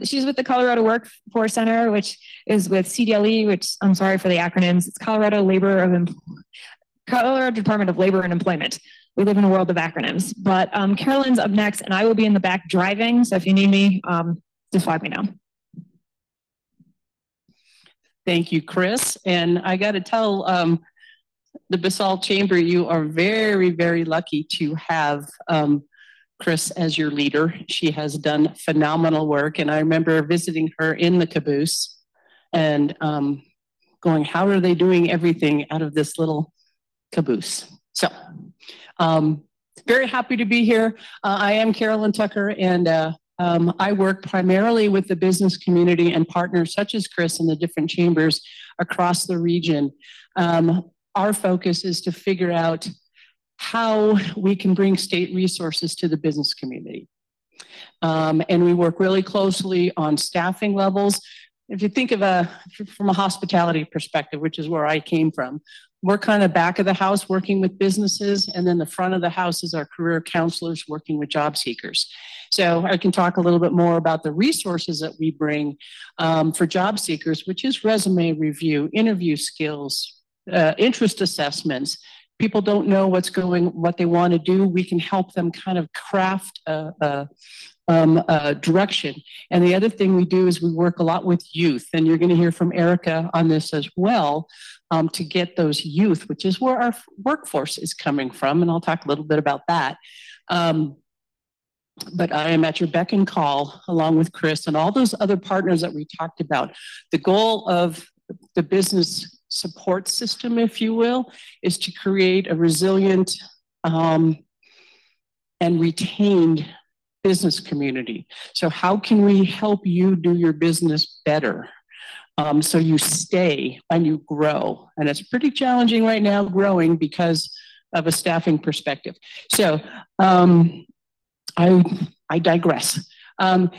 She's with the Colorado Workforce Center, which is with CDLE, which I'm sorry for the acronyms. It's Colorado Department of Labor and Employment. We live in a world of acronyms. But Carolyn's up next, and I will be in the back driving. So if you need me, just let me know. Thank you, Kris. And I got to tell the Basalt Chamber, you are very, very lucky to have Kris as your leader. She has done phenomenal work. And I remember visiting her in the caboose and going, how are they doing everything out of this little caboose? So very happy to be here. I am Carolyn Tucker, and I work primarily with the business community and partners such as Kris and the different chambers across the region. Our focus is to figure out how we can bring state resources to the business community. And we work really closely on staffing levels. If you think of from a hospitality perspective, which is where I came from, we're kind of back of the house working with businesses, and then the front of the house is our career counselors working with job seekers. So I can talk a little bit more about the resources that we bring for job seekers, which is resume review, interview skills, interest assessments. People don't know what they want to do. We can help them kind of craft a direction. And the other thing we do is we work a lot with youth, and you're going to hear from Erika on this as well, to get those youth, which is where our workforce is coming from. And I'll talk a little bit about that. But I am at your beck and call, along with Kris and all those other partners that we talked about. The goal of the business support system, if you will, is to create a resilient and retained business community. So how can we help you do your business better so you stay and you grow? And it's pretty challenging right now growing because of a staffing perspective. So I digress.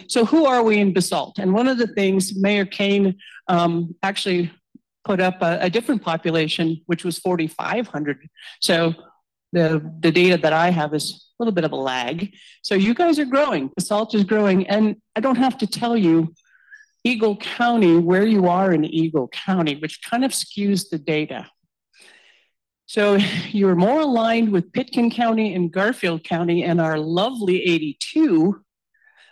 So who are we in Basalt? And one of the things Mayor Kane actually put up a different population, which was 4,500. So the data that I have is a little bit of a lag. So you guys are growing. Basalt is growing. And I don't have to tell you Eagle County, where you are in Eagle County, which kind of skews the data. So you're more aligned with Pitkin County and Garfield County and our lovely 82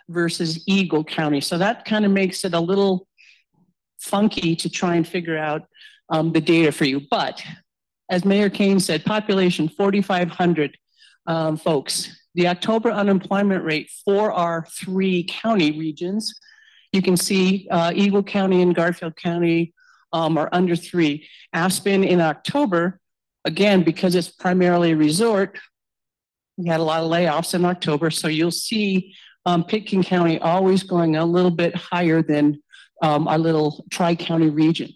versus Eagle County. So that kind of makes it a little funky to try and figure out the data for you. But as Mayor Kane said, population 4,500. folks. The October unemployment rate for our 3 county regions, you can see Eagle County and Garfield County are under 3. Aspen in October, again, because it's primarily a resort, we had a lot of layoffs in October, so you'll see Pitkin County always going a little bit higher than our little tri-county region.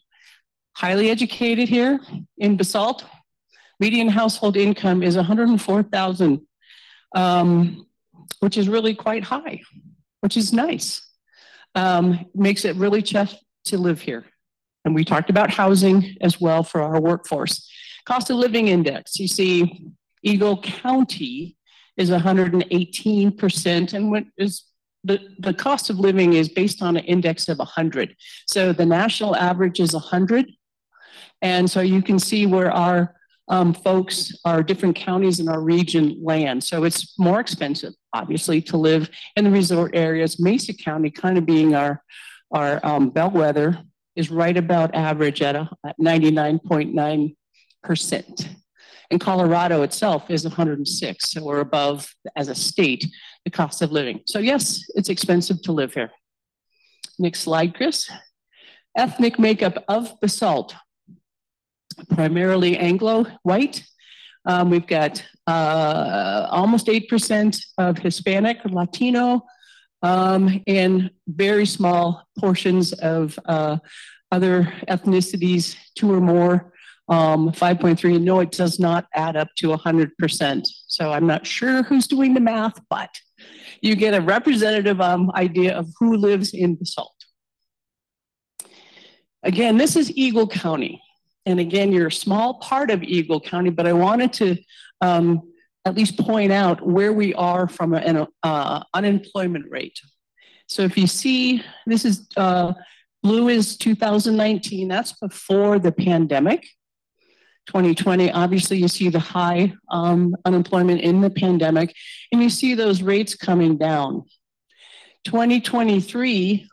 Highly educated here in Basalt, median household income is $104,000, which is really quite high, which is nice. Makes it really tough to live here. And we talked about housing as well for our workforce. Cost of living index, you see Eagle County is 118%, and what is the cost of living is based on an index of 100. So the national average is 100. And so you can see where our folks, our different counties in our region land. So it's more expensive, obviously, to live in the resort areas. Mesa County kind of being our bellwether is right about average at 99.9%. And Colorado itself is 106, so we're above, as a state, the cost of living. So yes, it's expensive to live here. Next slide, Kris. Ethnic makeup of Basalt, primarily Anglo-white. We've got almost 8% of Hispanic, Latino, and very small portions of other ethnicities, 2 or more. 5.3, no, it does not add up to 100%. So I'm not sure who's doing the math, but you get a representative idea of who lives in Basalt. Again, this is Eagle County. And again, you're a small part of Eagle County, but I wanted to at least point out where we are from an unemployment rate. So if you see, this is blue is 2019, that's before the pandemic. 2020, obviously you see the high unemployment in the pandemic, and you see those rates coming down. 2023,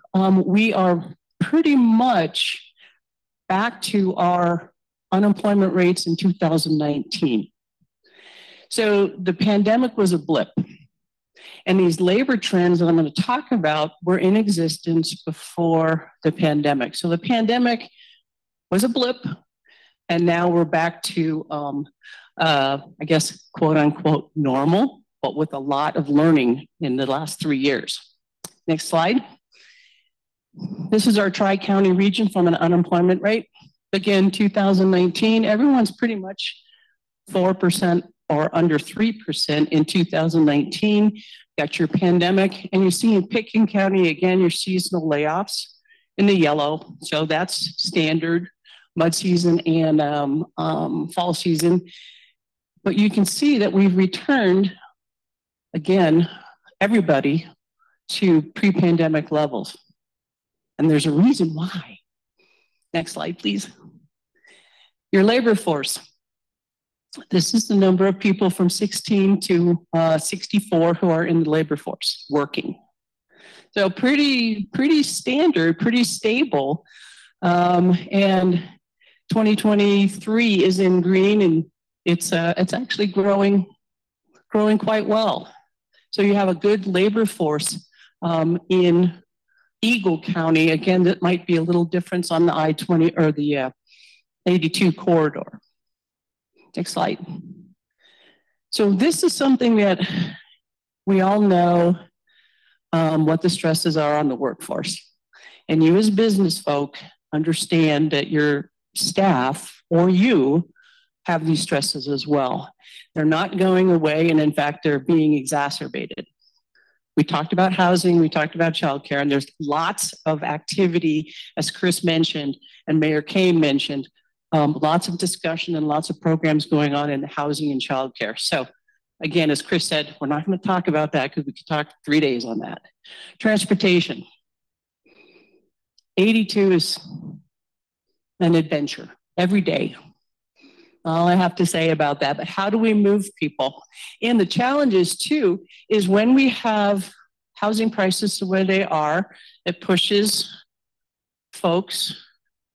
we are pretty much back to our unemployment rates in 2019. So the pandemic was a blip. And these labor trends that I'm going to talk about were in existence before the pandemic. So the pandemic was a blip, and now we're back to, I guess, quote unquote, normal, but with a lot of learning in the last 3 years. Next slide. This is our tri-county region from an unemployment rate. Again, 2019, everyone's pretty much 4% or under 3% in 2019. Got your pandemic, and you see in Pitkin County, again, your seasonal layoffs in the yellow. So that's standard mud season and fall season. But you can see that we've returned, again, everybody to pre-pandemic levels. And there's a reason why. Next slide, please. Your labor force. This is the number of people from 16 to 64 who are in the labor force working. So pretty standard, pretty stable. And 2023 is in green, and it's actually growing quite well. So you have a good labor force in Eagle County. Again, that might be a little difference on the I-20 or the 82 corridor. Next slide. So this is something that we all know what the stresses are on the workforce. And you as business folk understand that your staff or you have these stresses as well. They're not going away, and in fact, they're being exacerbated. We talked about housing, we talked about childcare, and there's lots of activity, as Kris mentioned, and Mayor Kane mentioned, lots of discussion and lots of programs going on in the housing and childcare. So again, as Kris said, we're not going to talk about that because we could talk 3 days on that. Transportation. 82 is an adventure every day. All I have to say about that, but how do we move people? And the challenges too is when we have housing prices to where they are, it pushes folks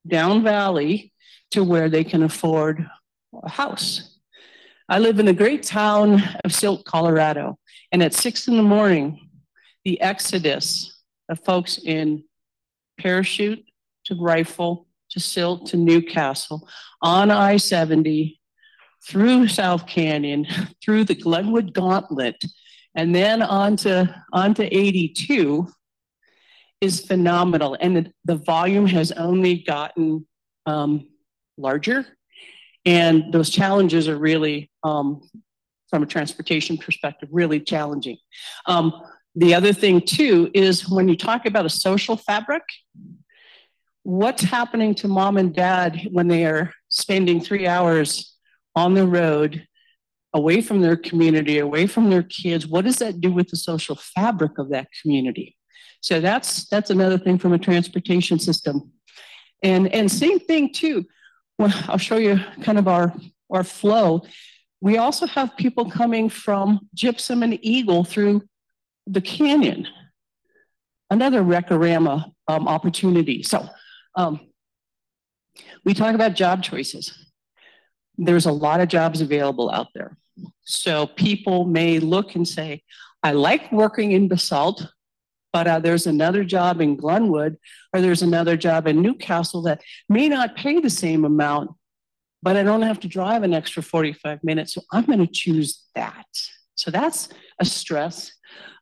down valley to where they can afford a house. I live in the great town of Silt, Colorado, and at 6 in the morning, the exodus of folks in Parachute to Rifle to Silt to Newcastle on I-70 through South Canyon, through the Glenwood Gauntlet, and then onto 82 is phenomenal. And the volume has only gotten larger. And those challenges are really, from a transportation perspective, really challenging. The other thing too is when you talk about a social fabric, what's happening to mom and dad when they are spending 3 hours on the road, away from their community, away from their kids? What does that do with the social fabric of that community? So that's another thing from a transportation system. And same thing too, well, I'll show you kind of our flow. We also have people coming from Gypsum and Eagle through the canyon, another Recorama opportunity. So we talk about job choices. There's a lot of jobs available out there. So people may look and say, I like working in Basalt, but there's another job in Glenwood, or there's another job in Newcastle that may not pay the same amount, but I don't have to drive an extra 45 minutes, so I'm going to choose that. So that's a stress.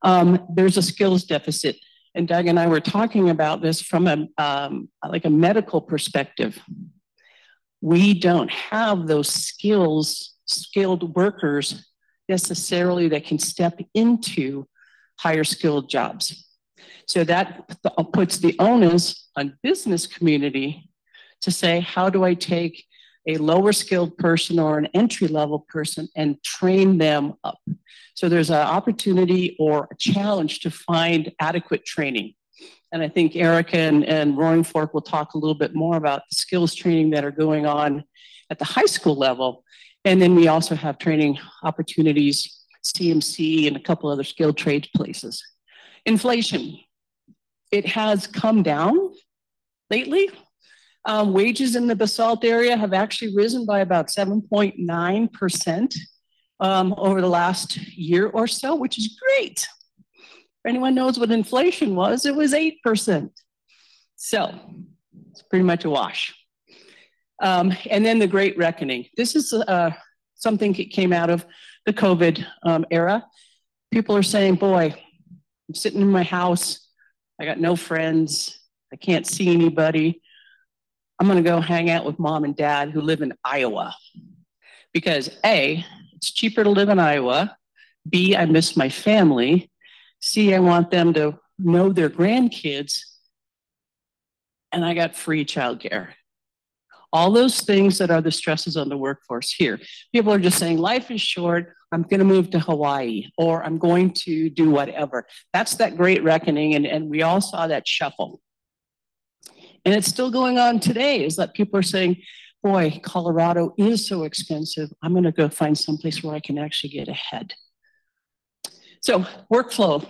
There's a skills deficit, and Doug and I were talking about this from like a medical perspective. We don't have those skilled workers necessarily that can step into higher skilled jobs. So that puts the onus on business community to say, how do I take a lower skilled person or an entry level person and train them up? So there's an opportunity or a challenge to find adequate training. And I think Erika and Roaring Fork will talk a little bit more about the skills training that are going on at the high school level. And then we also have training opportunities, CMC and a couple other skilled trades places. Inflation. It has come down lately. Wages in the Basalt area have actually risen by about 7.9% over the last year or so, which is great. If anyone knows what inflation was, it was 8%. So it's pretty much a wash. And then the Great Reckoning. This is something that came out of the COVID era. People are saying, boy, I'm sitting in my house. I got no friends. I can't see anybody. I'm going to go hang out with mom and dad who live in Iowa. Because A, it's cheaper to live in Iowa. B, I miss my family. C, I want them to know their grandkids. And I got free childcare. All those things that are the stresses on the workforce here. People are just saying, life is short. I'm going to move to Hawaii, or I'm going to do whatever. That's that Great Reckoning, and we all saw that shuffle. And it's still going on today, is that people are saying, boy, Colorado is so expensive. I'm going to go find someplace where I can actually get ahead. So workflow.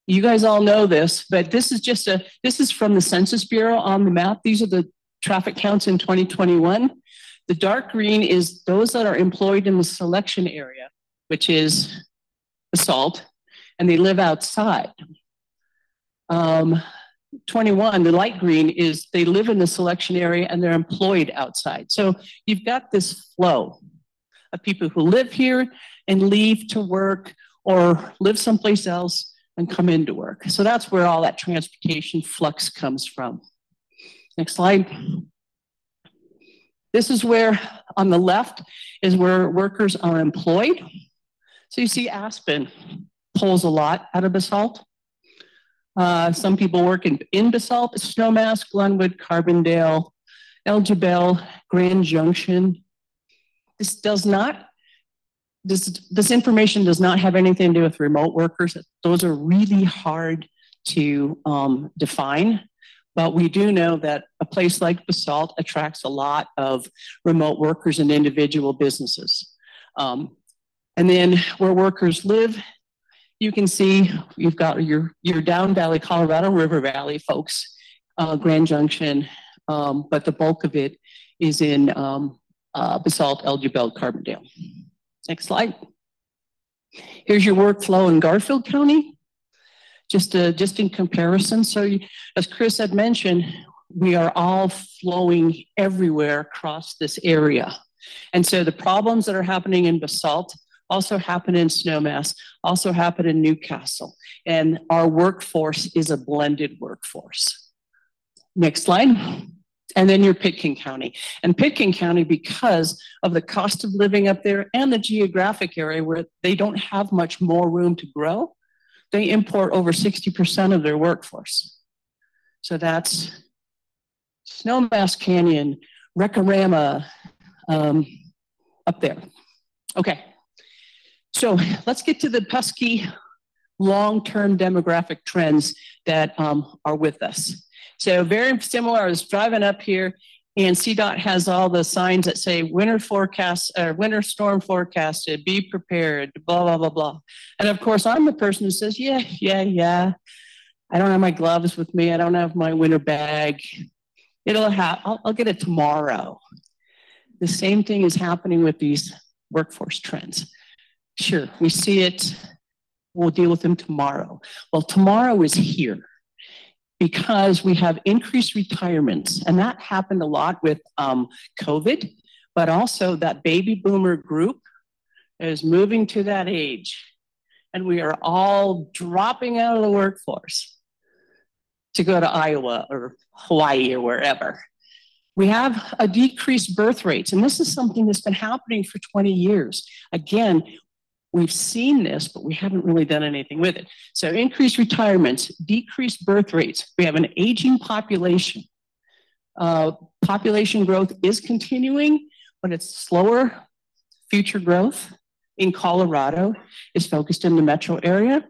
You guys all know this, but this is from the Census Bureau on the map. These are the traffic counts in 2021. The dark green is those that are employed in the selection area, which is Basalt, and they live outside. 21, the light green, is they live in the selection area and they're employed outside. So you've got this flow of people who live here and leave to work or live someplace else and come into work. So that's where all that transportation flux comes from. Next slide. This is where, on the left, is where workers are employed. So you see Aspen pulls a lot out of Basalt. Some people work in Basalt, Snowmass, Glenwood, Carbondale, El Jebel, Grand Junction. This information does not have anything to do with remote workers. Those are really hard to define. But we do know that a place like Basalt attracts a lot of remote workers and individual businesses. And then where workers live, you can see you've got your down Valley, Colorado, River Valley folks, Grand Junction, but the bulk of it is in Basalt, El Jebel, Carbondale. Next slide. Here's your workflow in Garfield County, just in comparison. So as Kris had mentioned, we are all flowing everywhere across this area. And so the problems that are happening in Basalt also happen in Snowmass, also happen in Newcastle. And our workforce is a blended workforce. Next slide. And then your Pitkin County. And Pitkin County, because of the cost of living up there and the geographic area where they don't have much more room to grow, they import over 60% of their workforce. So that's Snowmass Canyon, Recorama, up there. Okay, so let's get to the pesky long-term demographic trends that are with us. So very similar, I was driving up here and CDOT has all the signs that say winter forecast, winter storm forecasted, be prepared, blah, blah, blah, blah. And of course, I'm the person who says, yeah. I don't have my gloves with me. I don't have my winter bag. I'll get it tomorrow. The same thing is happening with these workforce trends. Sure, we see it. We'll deal with them tomorrow. Well, tomorrow is here because we have increased retirements, and that happened a lot with COVID, but also that baby boomer group is moving to that age, and we are all dropping out of the workforce to go to Iowa or Hawaii or wherever. We have a decreased birth rates, and this is something that's been happening for 20 years. Again, we've seen this, but we haven't really done anything with it. So increased retirements, decreased birth rates. We have an aging population. Population growth is continuing, but it's slower. Future growth in Colorado is focused in the metro area.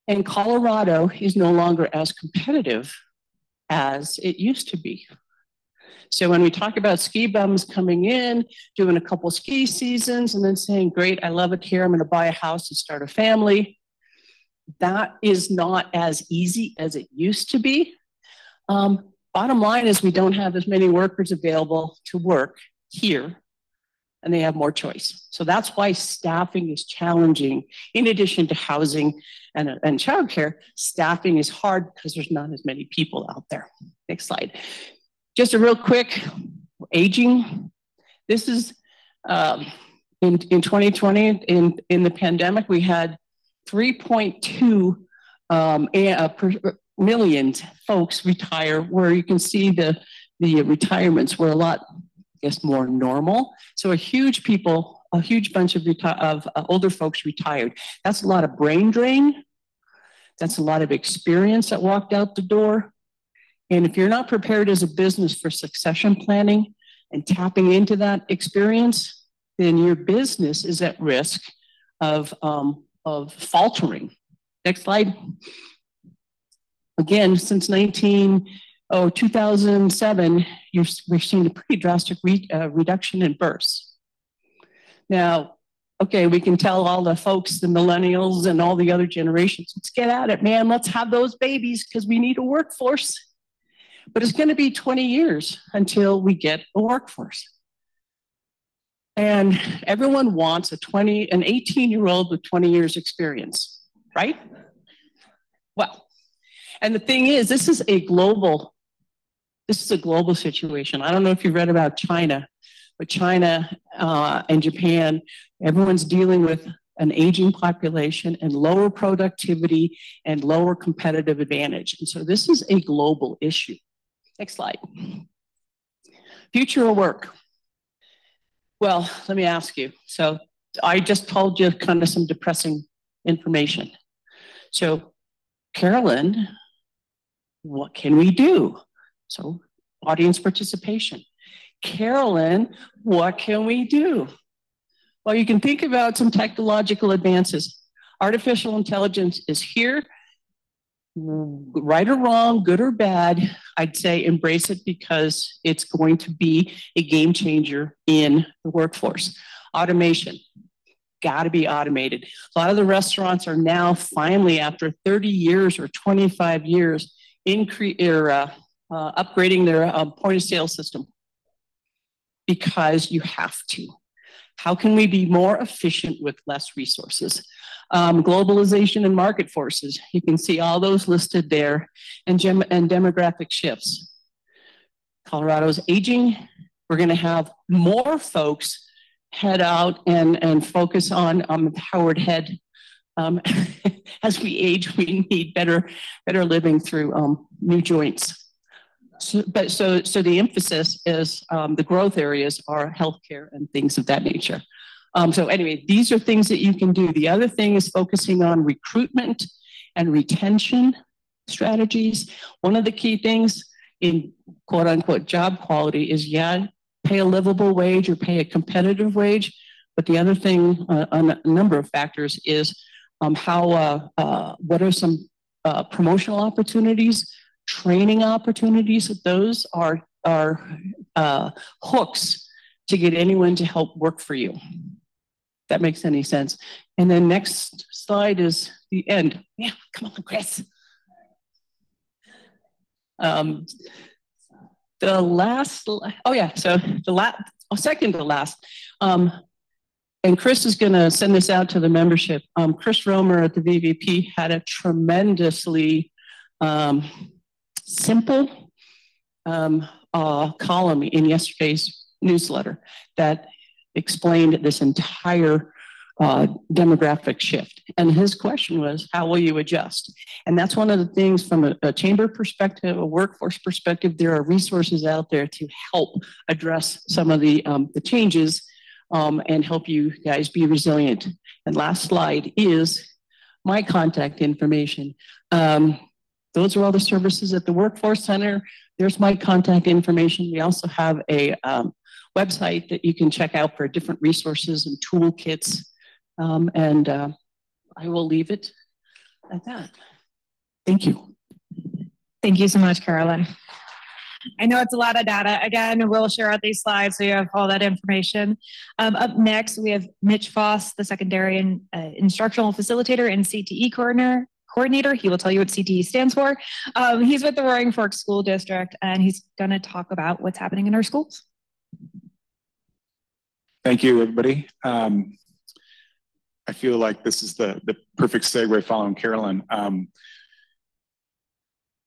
And Colorado is no longer as competitive as it used to be. So when we talk about ski bums coming in, doing a couple ski seasons, and then saying, great, I love it here, I'm gonna buy a house and start a family, that is not as easy as it used to be. Bottom line is we don't have as many workers available to work here, and they have more choice. So that's why staffing is challenging. In addition to housing and childcare, staffing is hard because there's not as many people out there. Next slide. Just a real quick, aging. This is in 2020, in the pandemic, we had 3.2 million folks retire, where you can see the retirements were a lot, I guess, more normal. So a huge bunch of older folks retired. That's a lot of brain drain. That's a lot of experience that walked out the door. And if you're not prepared as a business for succession planning and tapping into that experience, then your business is at risk of faltering. Next slide. Again, since 2007, we've seen a pretty drastic reduction in births. Now, okay, we can tell all the folks, the millennials and all the other generations, let's get at it, man. Let's have those babies because we need a workforce. But it's going to be 20 years until we get a workforce. And everyone wants an 18-year-old with 20 years experience, right? Well, and the thing is, this is a global situation. I don't know if you've read about China, but China and Japan, everyone's dealing with an aging population and lower productivity and lower competitive advantage. And so this is a global issue. Next slide. Future of work. Well, let me ask you. So I just told you kind of some depressing information. So Carolyn, what can we do? So audience participation. Carolyn, what can we do? Well, you can think about some technological advances. Artificial intelligence is here. Right or wrong, good or bad, I'd say embrace it because it's going to be a game changer in the workforce. Automation, got to be automated. A lot of the restaurants are now finally, after 30 years or 25 years, upgrading their point of sale system because you have to. How can we be more efficient with less resources? Globalization and market forces. You can see all those listed there, and demographic shifts. Colorado's aging. We're going to have more folks head out and focus on empowered head. As we age, we need better living through new joints. So the emphasis is the growth areas are healthcare and things of that nature. So anyway, these are things that you can do. The other thing is focusing on recruitment and retention strategies. One of the key things in quote unquote job quality is, yeah, pay a livable wage or pay a competitive wage. But the other thing on a number of factors is what are some promotional opportunities, training opportunities. Those are hooks to get anyone to help work for you. If that makes any sense. And then next slide is the end. Yeah, come on, Kris. The last, oh yeah, so second to last. And Kris is going to send this out to the membership. Kris Romer at the VVP had a tremendously simple column in yesterday's newsletter that explained this entire demographic shift. And his question was, how will you adjust? And that's one of the things from a chamber perspective, a workforce perspective, there are resources out there to help address some of the changes and help you guys be resilient. And last slide is my contact information. Those are all the services at the Workforce Center. There's my contact information. We also have a website that you can check out for different resources and toolkits. I will leave it at that. Thank you. Thank you so much, Carolyn. I know it's a lot of data. Again, we'll share out these slides so you have all that information. Up next, we have Mitch Foss, the secondary and instructional facilitator and CTE coordinator. He will tell you what CTE stands for. He's with the Roaring Fork School District, and he's going to talk about what's happening in our schools. Thank you, everybody. I feel like this is the perfect segue following Carolyn.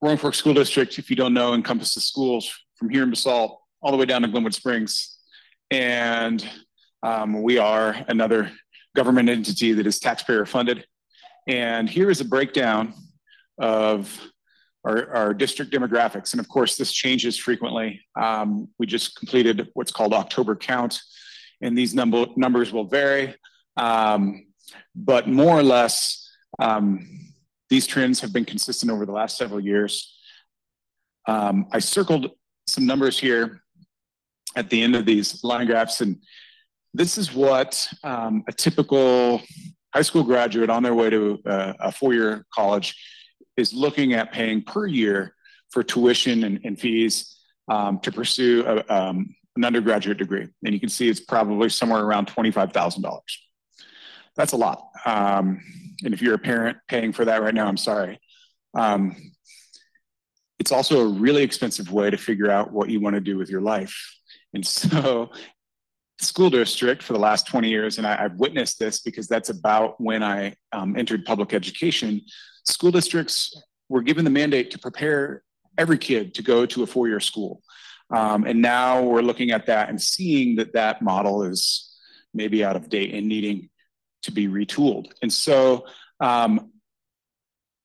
Roaring Fork School District, if you don't know, encompasses schools from here in Basalt all the way down to Glenwood Springs. And we are another government entity that is taxpayer funded. And here is a breakdown of our district demographics. And of course, this changes frequently. We just completed what's called October count, and these numbers will vary. But more or less, these trends have been consistent over the last several years. I circled some numbers here at the end of these line graphs, and this is what a typical high school graduate on their way to a four-year college is looking at paying per year for tuition and fees to pursue an undergraduate degree. And you can see it's probably somewhere around $25,000. That's a lot. And if you're a parent paying for that right now, I'm sorry. It's also a really expensive way to figure out what you want to do with your life. And so the school district for the last 20 years, and I've witnessed this because that's about when I entered public education, school districts were given the mandate to prepare every kid to go to a four-year school. And now we're looking at that and seeing that that model is maybe out of date and needing to be retooled. And so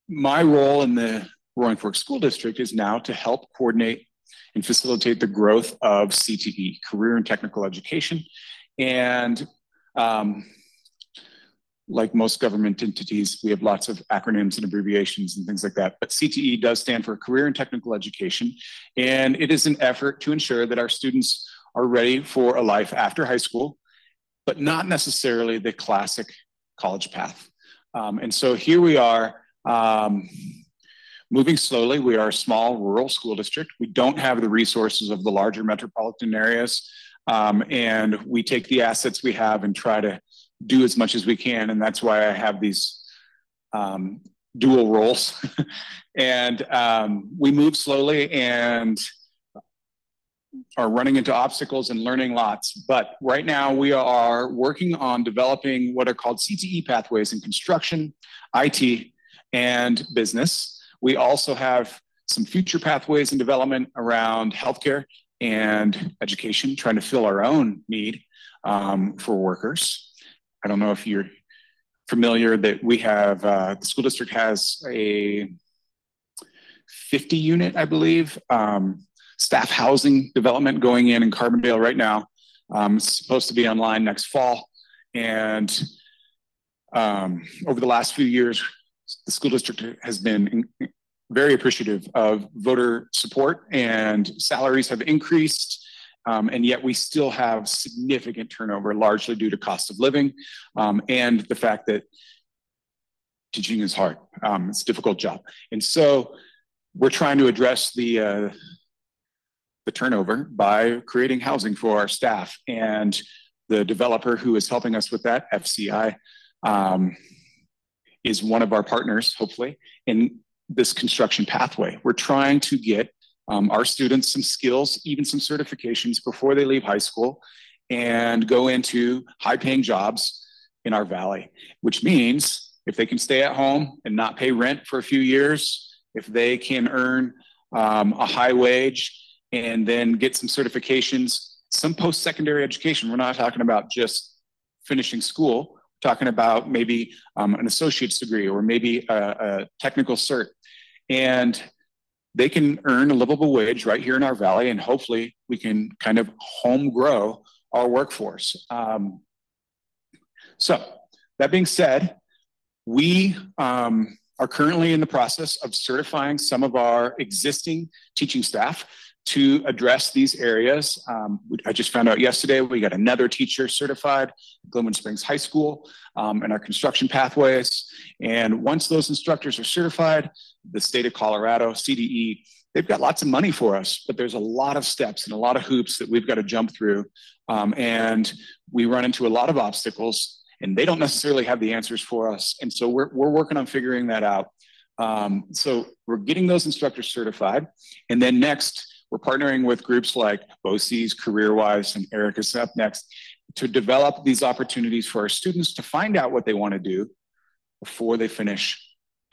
my role in the Roaring Fork School District is now to help coordinate and facilitate the growth of CTE, Career and Technical Education. And like most government entities, we have lots of acronyms and abbreviations and things like that. But CTE does stand for Career and Technical Education. And it is an effort to ensure that our students are ready for a life after high school, but not necessarily the classic college path. And so here we are moving slowly. We are a small rural school district. We don't have the resources of the larger metropolitan areas. And we take the assets we have and try to do as much as we can. And that's why I have these dual roles. And we move slowly, and are running into obstacles and learning lots. But right now we are working on developing what are called CTE pathways in construction, IT, and business. We also have some future pathways in development around healthcare and education, trying to fill our own need for workers. I don't know if you're familiar that we have, the school district has a 50 unit, I believe, staff housing development going in Carbondale right now. It's supposed to be online next fall. And over the last few years, the school district has been very appreciative of voter support, and salaries have increased. And yet we still have significant turnover, largely due to cost of living and the fact that teaching is hard. It's a difficult job. And so we're trying to address the turnover by creating housing for our staff. And the developer who is helping us with that, FCI, is one of our partners, hopefully, in this construction pathway. We're trying to get our students some skills, even some certifications before they leave high school and go into high-paying jobs in our valley, which means if they can stay at home and not pay rent for a few years, if they can earn a high wage and then get some certifications, some post-secondary education. We're not talking about just finishing school. We're talking about maybe an associate's degree or maybe a technical cert. And they can earn a livable wage right here in our valley, and hopefully we can kind of home grow our workforce. So that being said, we are currently in the process of certifying some of our existing teaching staff to address these areas. I just found out yesterday we got another teacher certified at Glenwood Springs High School in our construction pathways. And once those instructors are certified, the state of Colorado, CDE, they've got lots of money for us, but there's a lot of steps and a lot of hoops that we've got to jump through. And we run into a lot of obstacles, and they don't necessarily have the answers for us. And so we're working on figuring that out. So we're getting those instructors certified. And then next, we're partnering with groups like BOCES, CareerWise, and Erika's up next to develop these opportunities for our students to find out what they want to do before they finish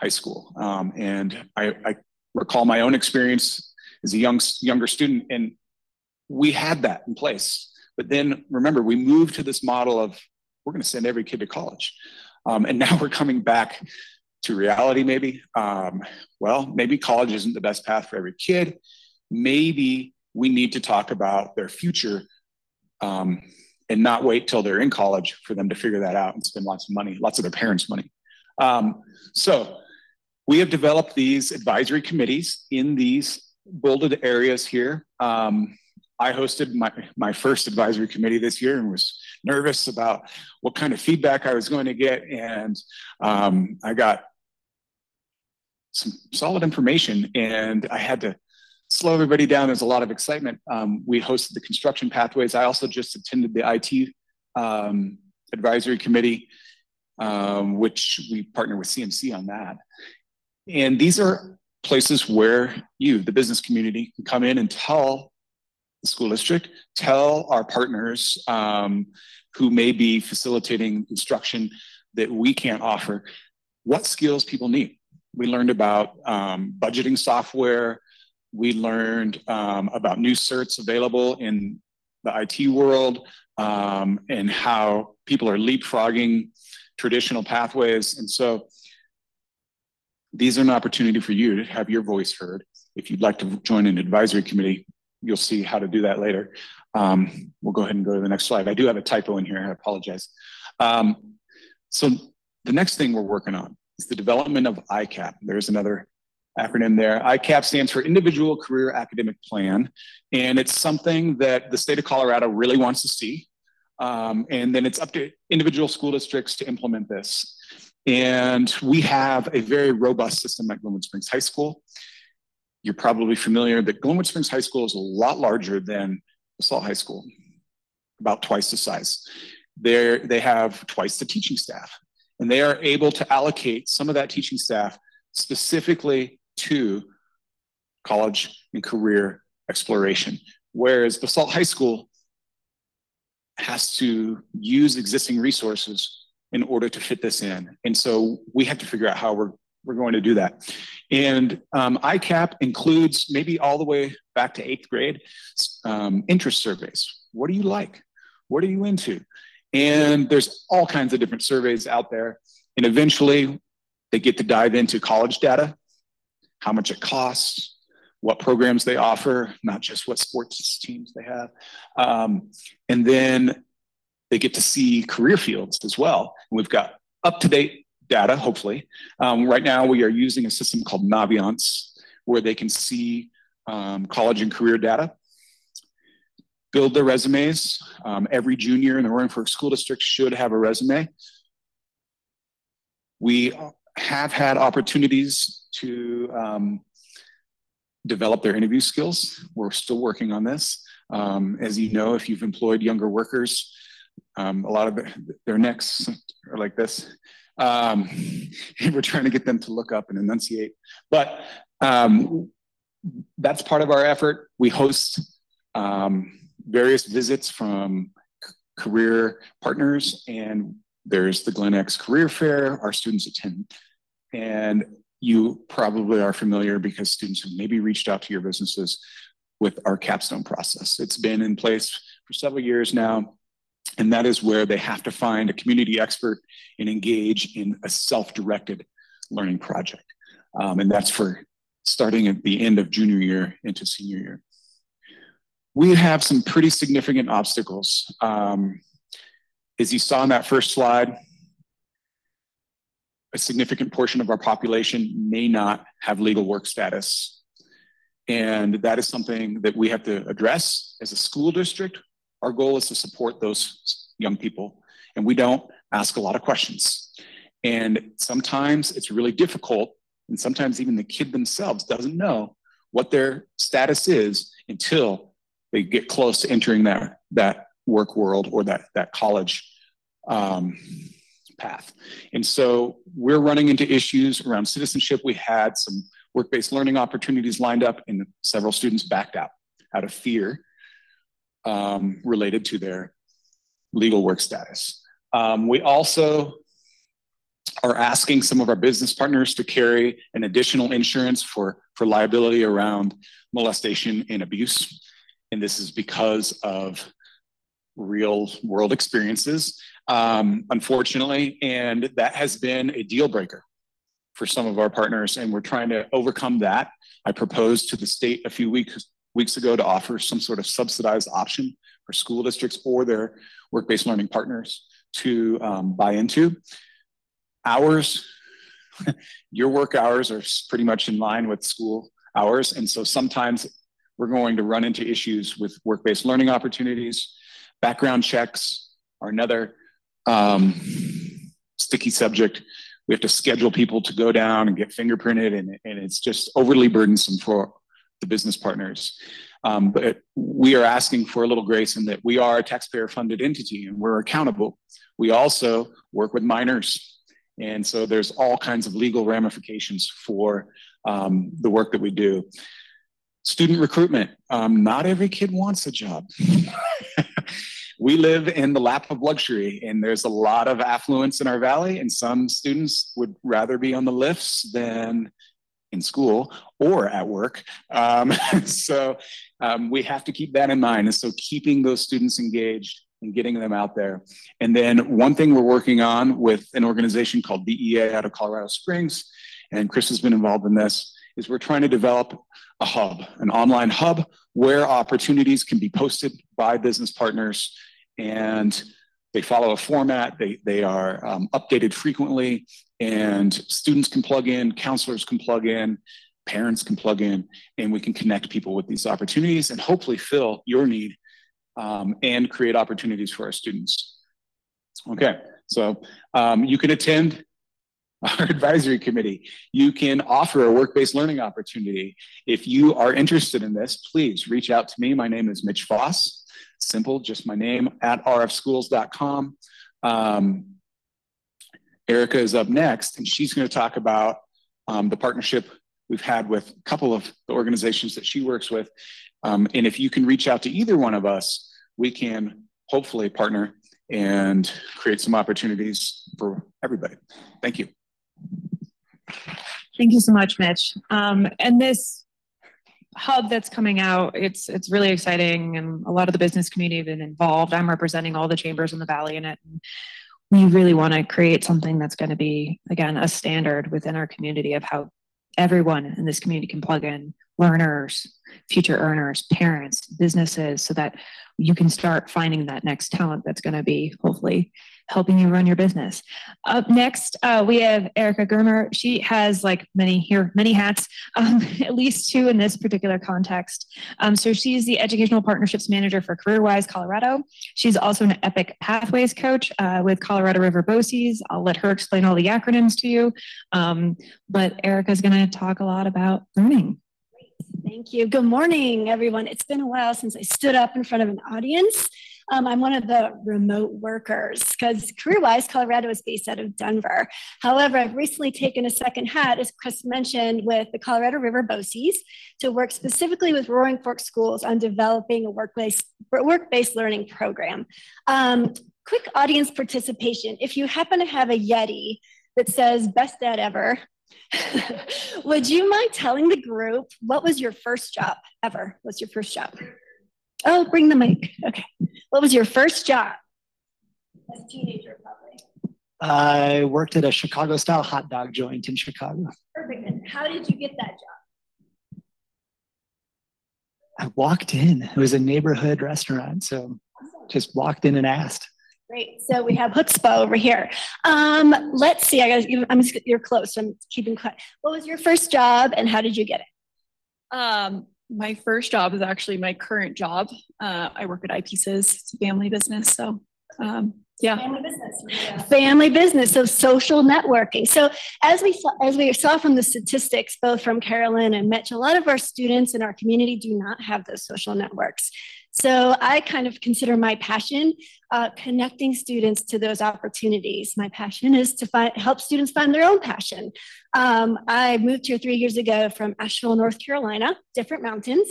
high school. And I recall my own experience as a younger student, and we had that in place. But then remember, we moved to this model of we're going to send every kid to college. And now we're coming back to reality, maybe. Well, maybe college isn't the best path for every kid. Maybe we need to talk about their future and not wait till they're in college for them to figure that out and spend lots of money, lots of their parents' money. So we have developed these advisory committees in these bolded areas here. I hosted my first advisory committee this year and was nervous about what kind of feedback I was going to get. And I got some solid information, and I had to slow everybody down. There's a lot of excitement. We hosted the construction pathways. I also just attended the IT advisory committee, which we partner with CMC on that. And these are places where you, the business community, can come in and tell the school district, tell our partners who may be facilitating instruction that we can't offer, what skills people need. We learned about budgeting software. We learned about new certs available in the IT world and how people are leapfrogging traditional pathways. And so these are an opportunity for you to have your voice heard. If you'd like to join an advisory committee, you'll see how to do that later. We'll go ahead and go to the next slide. I do have a typo in here, I apologize. So the next thing we're working on is the development of ICAP. There's another acronym there. ICAP stands for Individual Career Academic Plan, and it's something that the state of Colorado really wants to see. And then it's up to individual school districts to implement this. And we have a very robust system at Glenwood Springs High School. You're probably familiar that Glenwood Springs High School is a lot larger than Basalt High School, about twice the size. They have twice the teaching staff, and they are able to allocate some of that teaching staff specifically to college and career exploration. whereas Basalt High School has to use existing resources in order to fit this in. And so we have to figure out how we're going to do that. And ICAP includes, maybe all the way back to 8th grade, interest surveys. What do you like? What are you into? And there's all kinds of different surveys out there. And eventually they get to dive into college data, how much it costs, what programs they offer, not just what sports teams they have. And then they get to see career fields as well. And we've got up-to-date data, hopefully. Right now we are using a system called Naviance, where they can see college and career data, build their resumes. Every junior in the Roaring Fork School District should have a resume. We have had opportunities to develop their interview skills. We're still working on this. As you know, if you've employed younger workers, a lot of their necks are like this. We're trying to get them to look up and enunciate. But that's part of our effort. We host various visits from career partners, and there's the Glen X Career Fair our students attend. And you probably are familiar because students have maybe reached out to your businesses with our capstone process. It's been in place for several years now, and that is where they have to find a community expert and engage in a self-directed learning project. And that's for starting at the end of junior year into senior year. We have some pretty significant obstacles. As you saw in that first slide, a significant portion of our population may not have legal work status. And that is something that we have to address as a school district. Our goal is to support those young people, and we don't ask a lot of questions. And sometimes it's really difficult, and sometimes even the kid themselves doesn't know what their status is until they get close to entering that work world or that college path. And so we're running into issues around citizenship. We had some work-based learning opportunities lined up, and several students backed out of fear related to their legal work status. We also are asking some of our business partners to carry an additional insurance for liability around molestation and abuse. And this is because of real world experiences, unfortunately, and that has been a deal breaker for some of our partners, and we're trying to overcome that. I proposed to the state a few weeks ago to offer some sort of subsidized option for school districts or their work-based learning partners to buy into. Hours, your work hours are pretty much in line with school hours, and so sometimes we're going to run into issues with work-based learning opportunities. Background checks are another sticky subject. We have to schedule people to go down and get fingerprinted, and it's just overly burdensome for the business partners. But we are asking for a little grace in that we are a taxpayer-funded entity and we're accountable. We also work with minors, and so there's all kinds of legal ramifications for the work that we do. Student recruitment. Not every kid wants a job. We live in the lap of luxury, and there's a lot of affluence in our valley, and some students would rather be on the lifts than in school or at work. So we have to keep that in mind. And so keeping those students engaged and getting them out there. And then one thing we're working on with an organization called DEA out of Colorado Springs, and Kris has been involved in this, is we're trying to develop a hub, an online hub where opportunities can be posted by business partners, and they follow a format. They are updated frequently, and students can plug in, counselors can plug in, parents can plug in, and we can connect people with these opportunities and hopefully fill your need and create opportunities for our students. Okay, so you can attend our advisory committee. You can offer a work-based learning opportunity. If you are interested in this, please reach out to me. My name is Mitch Foss. Simple, just my name, at rfschools.com. Erika is up next, and she's going to talk about the partnership we've had with a couple of the organizations that she works with And if you can reach out to either one of us, we can hopefully partner and create some opportunities for everybody. Thank you. Thank you so much, Mitch. And this hub that's coming out, it's really exciting, and a lot of the business community have been involved. I'm representing all the chambers in the Valley in it. And we really want to create something that's going to be, again, a standard within our community of how everyone in this community can plug in learners, future earners, parents, businesses, so that you can start finding that next talent that's going to be hopefully helping you run your business. Up next, we have Erika Germer. She has, like many here, many hats, at least two in this particular context. So she's the Educational Partnerships Manager for CareerWise Colorado. She's also an EPIC Pathways coach with Colorado River BOCES. I'll let her explain all the acronyms to you. But Erika's going to talk a lot about learning. Thank you. Good morning, everyone. It's been a while since I stood up in front of an audience. I'm one of the remote workers because CareerWise Colorado is based out of Denver. However, I've recently taken a second hat, as Kris mentioned, with the Colorado River BOCES to work specifically with Roaring Fork schools on developing a work-based learning program. Quick audience participation. If you happen to have a Yeti that says best dad ever, would you mind telling the group what was your first job ever? What's your first job? Oh, bring the mic. Okay. What was your first job? As a teenager, probably. I worked at a Chicago-style hot dog joint in Chicago. Perfect. And how did you get that job? I walked in. It was a neighborhood restaurant, so just walked in and asked. Great. So we have chutzpah over here. Let's see. You're close. So I'm keeping quiet. What was your first job, and how did you get it? My first job is actually my current job. I work at iPieces. It's a family business. So, yeah. Family business. Yeah. Family business. So social networking. So as we saw from the statistics, both from Carolyn and Mitch, a lot of our students in our community do not have those social networks. So I kind of consider my passion connecting students to those opportunities. My passion is to help students find their own passion. I moved here 3 years ago from Asheville, North Carolina, different mountains.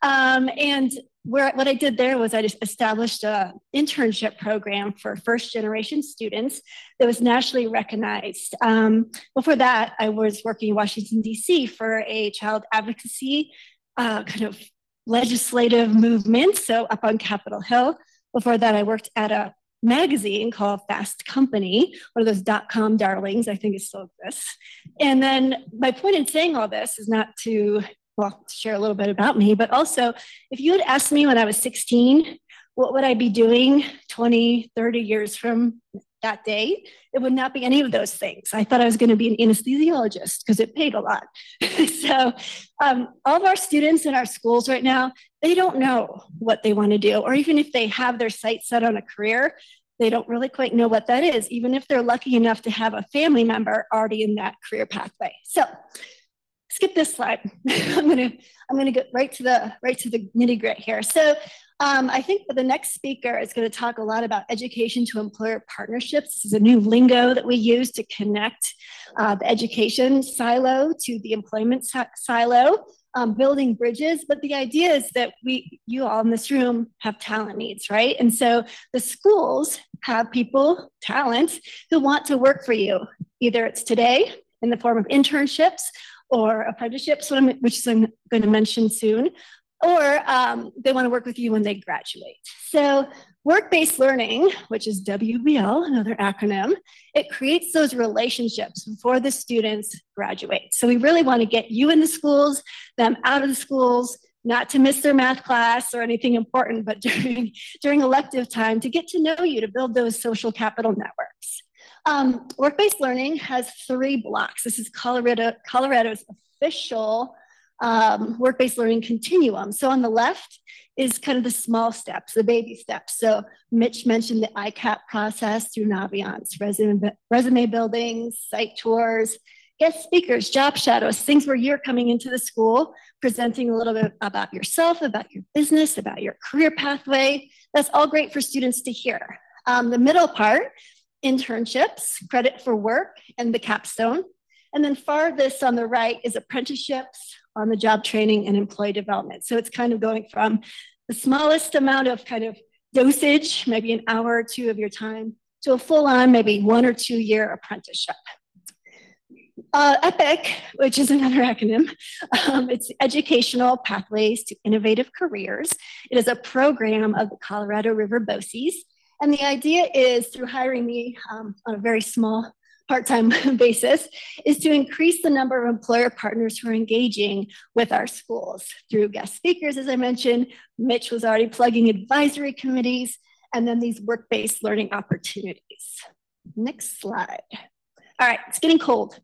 And what I did there was I just established an internship program for first generation students that was nationally recognized. Before that, I was working in Washington, D.C. for a child advocacy kind of legislative movement, so up on Capitol Hill. Before that, I worked at a magazine called Fast Company, one of those .com darlings, I think it still exists. And then my point in saying all this is not to, well, share a little bit about me, but also if you had asked me when I was 16, what would I be doing 20, 30 years from that day? It would not be any of those things. I thought I was going to be an anesthesiologist because it paid a lot. So all of our students in our schools right now, they don't know what they want to do, or even if they have their sights set on a career, they don't really quite know what that is, even if they're lucky enough to have a family member already in that career pathway. So skip this slide. I'm gonna get right to the nitty gritty here. So I think the next speaker is going to talk a lot about education to employer partnerships. This is a new lingo that we use to connect the education silo to the employment silo, building bridges. But the idea is that you all in this room have talent needs, right? And so the schools have people, talent, who want to work for you. Either it's today in the form of internships or apprenticeships, which I'm going to mention soon, or they want to work with you when they graduate. So work-based learning, which is WBL, another acronym, it creates those relationships before the students graduate. So we really want to get you in the schools, them out of the schools, not to miss their math class or anything important, but during elective time to get to know you, to build those social capital networks. Work-based learning has 3 blocks. This is Colorado's official work-based learning continuum. So on the left is kind of the small steps, the baby steps. So Mitch mentioned the ICAP process through Naviance, resume building, site tours, guest speakers, job shadows, things where you're coming into the school, presenting a little bit about yourself, about your business, about your career pathway. That's all great for students to hear. The middle part, internships, credit for work, and the capstone. And then farthest on the right is apprenticeships, on-the-job training and employee development. So it's kind of going from the smallest amount of kind of dosage, maybe an hour or two of your time, to a full-on, maybe 1 or 2 year apprenticeship. EPIC, which is another acronym, it's Educational Pathways to Innovative Careers. It is a program of the Colorado River BOCES. And the idea is, through hiring me on a very small part-time basis, is to increase the number of employer partners who are engaging with our schools through guest speakers, as I mentioned. Mitch was already plugging advisory committees, and then these work-based learning opportunities. Next slide. All right, it's getting cold.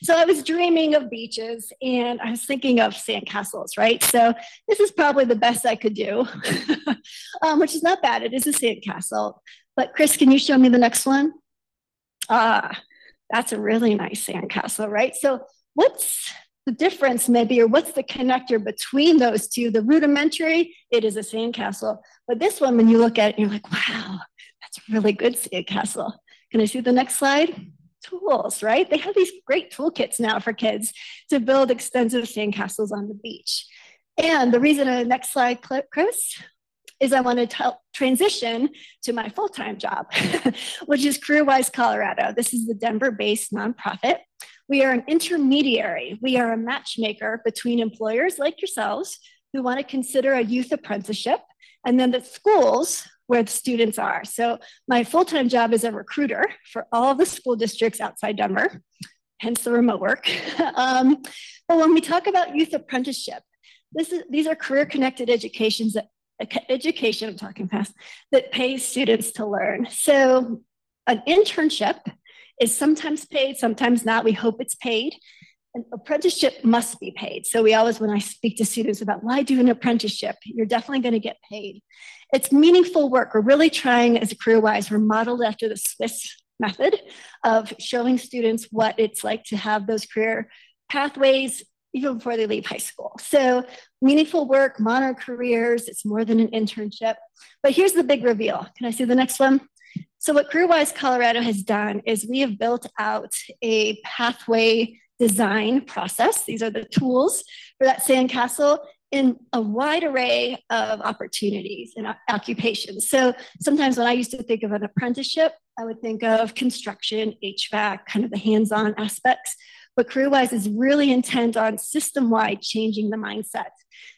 So I was dreaming of beaches and I was thinking of sandcastles, right? So this is probably the best I could do, which is not bad. It is a sandcastle. But Kris, can you show me the next one? That's a really nice sandcastle, right? So what's the difference maybe, or what's the connector between those two? The rudimentary, it is a sandcastle. But this one, when you look at it, you're like, wow, that's a really good sandcastle. Can I see the next slide? Tools, right? They have these great toolkits now for kids to build extensive sandcastles on the beach. And the reason, next slide, Kris, is I want to transition to my full-time job, which is CareerWise Colorado. This is the Denver-based nonprofit. We are an intermediary. We are a matchmaker between employers like yourselves who want to consider a youth apprenticeship, and then the schools where the students are. So my full-time job is a recruiter for all of the school districts outside Denver, hence the remote work. But when we talk about youth apprenticeship, these are career-connected education, I'm talking fast, that pays students to learn. So an internship is sometimes paid, sometimes not. We hope it's paid. An apprenticeship must be paid. So we always, when I speak to students about why do an apprenticeship, you're definitely going to get paid. It's meaningful work. We're really trying, as a CareerWise, we're modeled after the Swiss method of showing students what it's like to have those career pathways even before they leave high school. So meaningful work, modern careers, it's more than an internship. But here's the big reveal. Can I see the next one? So what CareerWise Colorado has done is we have built out a pathway design process. These are the tools for that sandcastle in a wide array of opportunities and occupations. So sometimes when I used to think of an apprenticeship, I would think of construction, HVAC, kind of the hands-on aspects. But CareerWise is really intent on system-wide changing the mindset.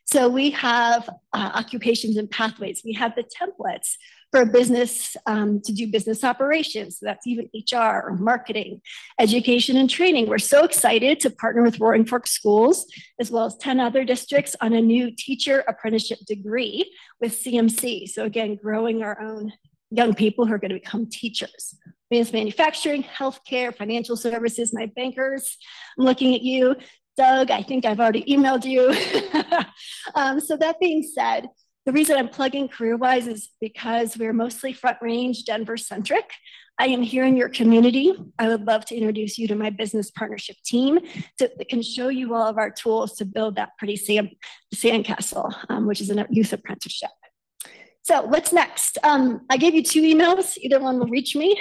So we have occupations and pathways. We have the templates for a business to do business operations. So that's even HR or marketing, education and training. We're so excited to partner with Roaring Fork Schools, as well as 10 other districts on a new teacher apprenticeship degree with CMC. So again, growing our own young people who are going to become teachers. Advanced manufacturing, healthcare, financial services, my bankers. I'm looking at you. Doug, I think I've already emailed you. So that being said, the reason I'm plugging CareerWise is because we're mostly Front Range, Denver-centric. I am here in your community. I would love to introduce you to my business partnership team that can show you all of our tools to build that pretty sandcastle, which is a youth apprenticeship. So what's next? I gave you 2 emails. Either one will reach me.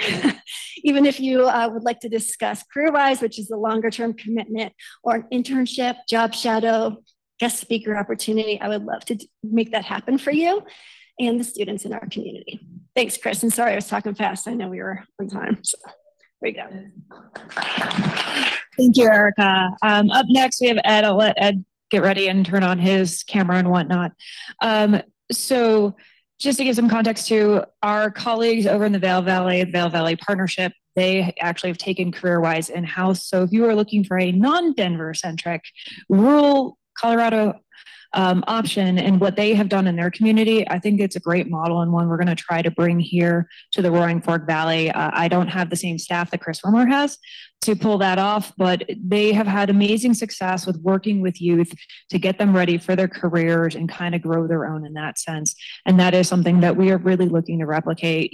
Even if you would like to discuss CareerWise, which is the longer term commitment, or an internship, job shadow, guest speaker opportunity, I would love to make that happen for you and the students in our community. Thanks, Kris. And sorry, I was talking fast. I know we were on time. So there you go. Thank you, Erika. Up next, we have Ed. I'll let Ed get ready and turn on his camera and whatnot. So just to give some context to our colleagues over in the Vail Valley Partnership, they actually have taken CareerWise in-house. So if you are looking for a non-Denver centric rural Colorado option and what they have done in their community, I think it's a great model and one we're going to try to bring here to the Roaring Fork Valley. I don't have the same staff that Kris Germer has to pull that off, but they have had amazing success with working with youth to get them ready for their careers and kind of grow their own in that sense. And that is something that we are really looking to replicate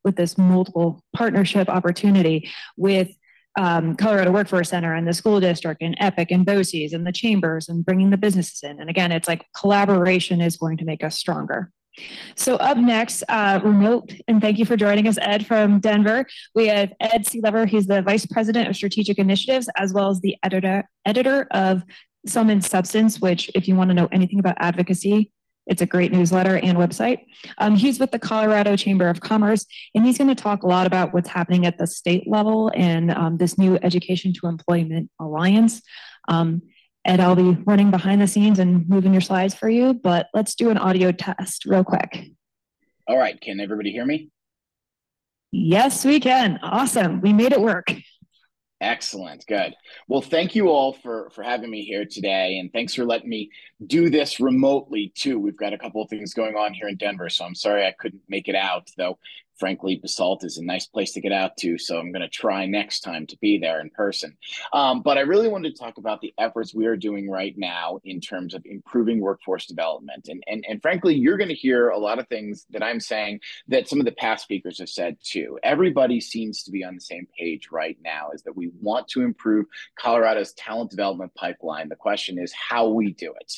with this multiple partnership opportunity with Colorado Workforce Center and the school district and EPIC and BOCES and the chambers and bringing the businesses in. And again, it's like collaboration is going to make us stronger. So up next, remote, and thank you for joining us, Ed, from Denver. We have Ed Sealover. He's the Vice President of Strategic Initiatives, as well as the editor of some in substance, which if you want to know anything about advocacy, it's a great newsletter and website. He's with the Colorado Chamber of Commerce, and he's going to talk a lot about what's happening at the state level and this new Education to Employment Alliance. And I'll be running behind the scenes and moving your slides for you, but let's do an audio test real quick. All right, can everybody hear me? Yes, we can. Awesome. We made it work. Excellent. Good. Well, thank you all for having me here today. And thanks for letting me do this remotely too. We've got a couple of things going on here in Denver, so I'm sorry I couldn't make it out, though. Frankly, Basalt is a nice place to get out to, so I'm going to try next time to be there in person. But I really wanted to talk about the efforts we are doing right now in terms of improving workforce development. And frankly, you're going to hear a lot of things that I'm saying that some of the past speakers have said too. Everybody seems to be on the same page right now, is that we want to improve Colorado's talent development pipeline. The question is how we do it.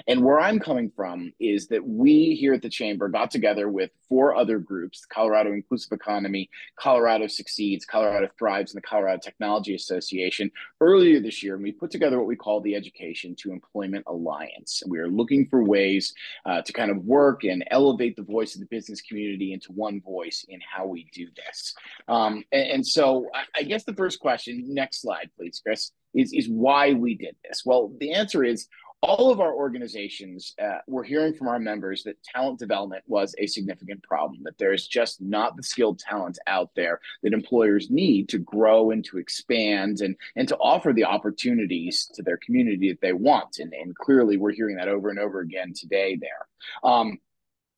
And where I'm coming from is that we here at the Chamber got together with 4 other groups, the Colorado Inclusive Economy, Colorado Succeeds, Colorado Thrives, and the Colorado Technology Association earlier this year, and we put together what we call the Education to Employment Alliance. And we are looking for ways to kind of work and elevate the voice of the business community into one voice in how we do this. And so I guess the first question, next slide, please, Kris, is why we did this. Well, the answer is all of our organizations were hearing from our members that talent development was a significant problem, that there's just not the skilled talent out there that employers need to grow and to expand and to offer the opportunities to their community that they want. And clearly we're hearing that over and over again today there.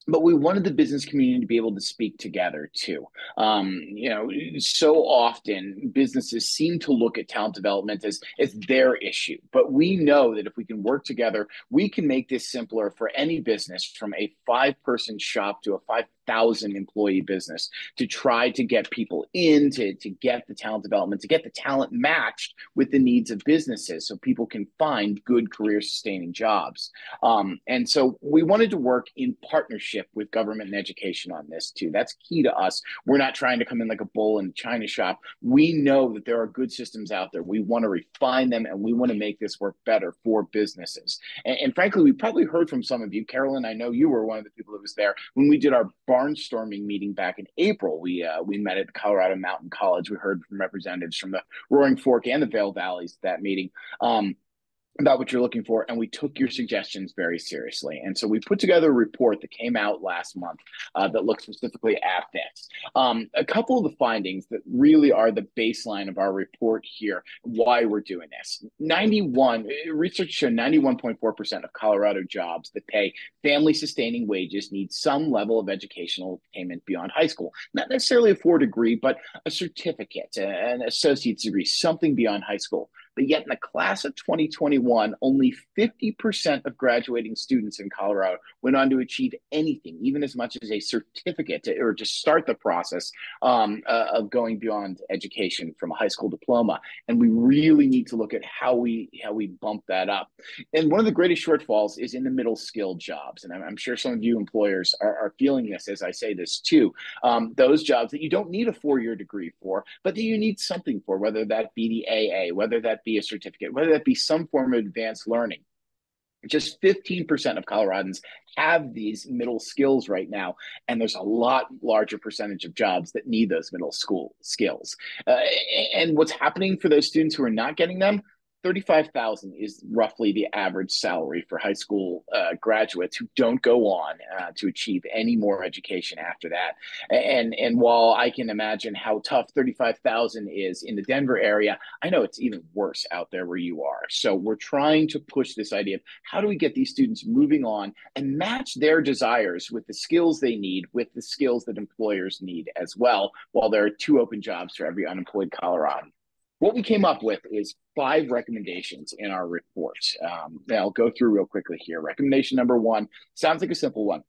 But we wanted the business community to be able to speak together too. You know, so often businesses seem to look at talent development as their issue. But we know that if we can work together, we can make this simpler for any business, from a 5-person shop to a 5,000 employee business, to try to get people in, to get the talent development, to get the talent matched with the needs of businesses so people can find good career sustaining jobs. And so we wanted to work in partnership with government and education on this too. That's key to us. We're not trying to come in like a bull in a china shop. We know that there are good systems out there. We want to refine them, and we want to make this work better for businesses. And frankly, we probably heard from some of you. Carolyn, I know you were one of the people that was there when we did our barnstorming meeting back in April. We met at Colorado Mountain College. We heard from representatives from the Roaring Fork and the Vail Valleys at that meeting. About what you're looking for, and we took your suggestions very seriously. And so we put together a report that came out last month that looks specifically at this. A couple of the findings that really are the baseline of our report here, why we're doing this. Research showed 91.4% of Colorado jobs that pay family-sustaining wages need some level of educational attainment beyond high school. Not necessarily a 4 degree, but a certificate, an associate's degree, something beyond high school. But yet in the class of 2021, only 50% of graduating students in Colorado went on to achieve anything, even as much as a certificate, or to start the process of going beyond education from a high school diploma. And we really need to look at how we bump that up. And one of the greatest shortfalls is in the middle skilled jobs. And I'm sure some of you employers are feeling this as I say this too. Those jobs that you don't need a 4-year degree for, but that you need something for, whether that be the AA, whether that be a certificate, whether that be some form of advanced learning. Just 15% of Coloradans have these middle skills right now, and there's a lot larger percentage of jobs that need those middle school skills. And what's happening for those students who are not getting them? $35,000 is roughly the average salary for high school graduates who don't go on to achieve any more education after that. And while I can imagine how tough $35,000 is in the Denver area, I know it's even worse out there where you are. So we're trying to push this idea of how do we get these students moving on and match their desires with the skills they need, with the skills that employers need as well, while there are 2 open jobs for every unemployed Coloradan. What we came up with is 5 recommendations in our report. I'll go through real quickly here. Recommendation number 1 sounds like a simple one.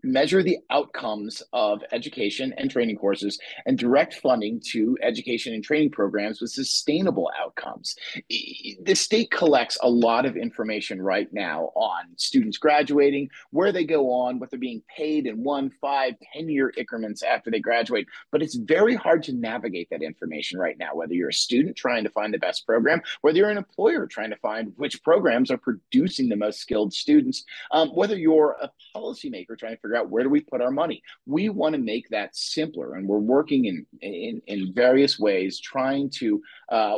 measure the outcomes of education and training courses, and direct funding to education and training programs with sustainable outcomes. The state collects a lot of information right now on students graduating, where they go on, what they're being paid in 1, 5, 10-year increments after they graduate. But it's very hard to navigate that information right now, whether you're a student trying to find the best program, whether you're an employer trying to find which programs are producing the most skilled students, whether you're a policymaker trying to figure out where do we put our money. We want to make that simpler, and we're working in various ways trying to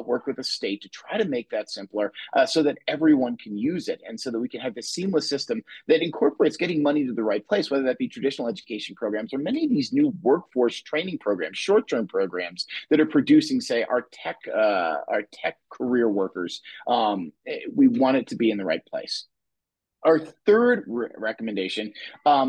work with the state to try to make that simpler so that everyone can use it, and so that we can have this seamless system that incorporates getting money to the right place, whether that be traditional education programs or many of these new workforce training programs, short-term programs that are producing, say, our tech career workers. We want it to be in the right place. Our third recommendation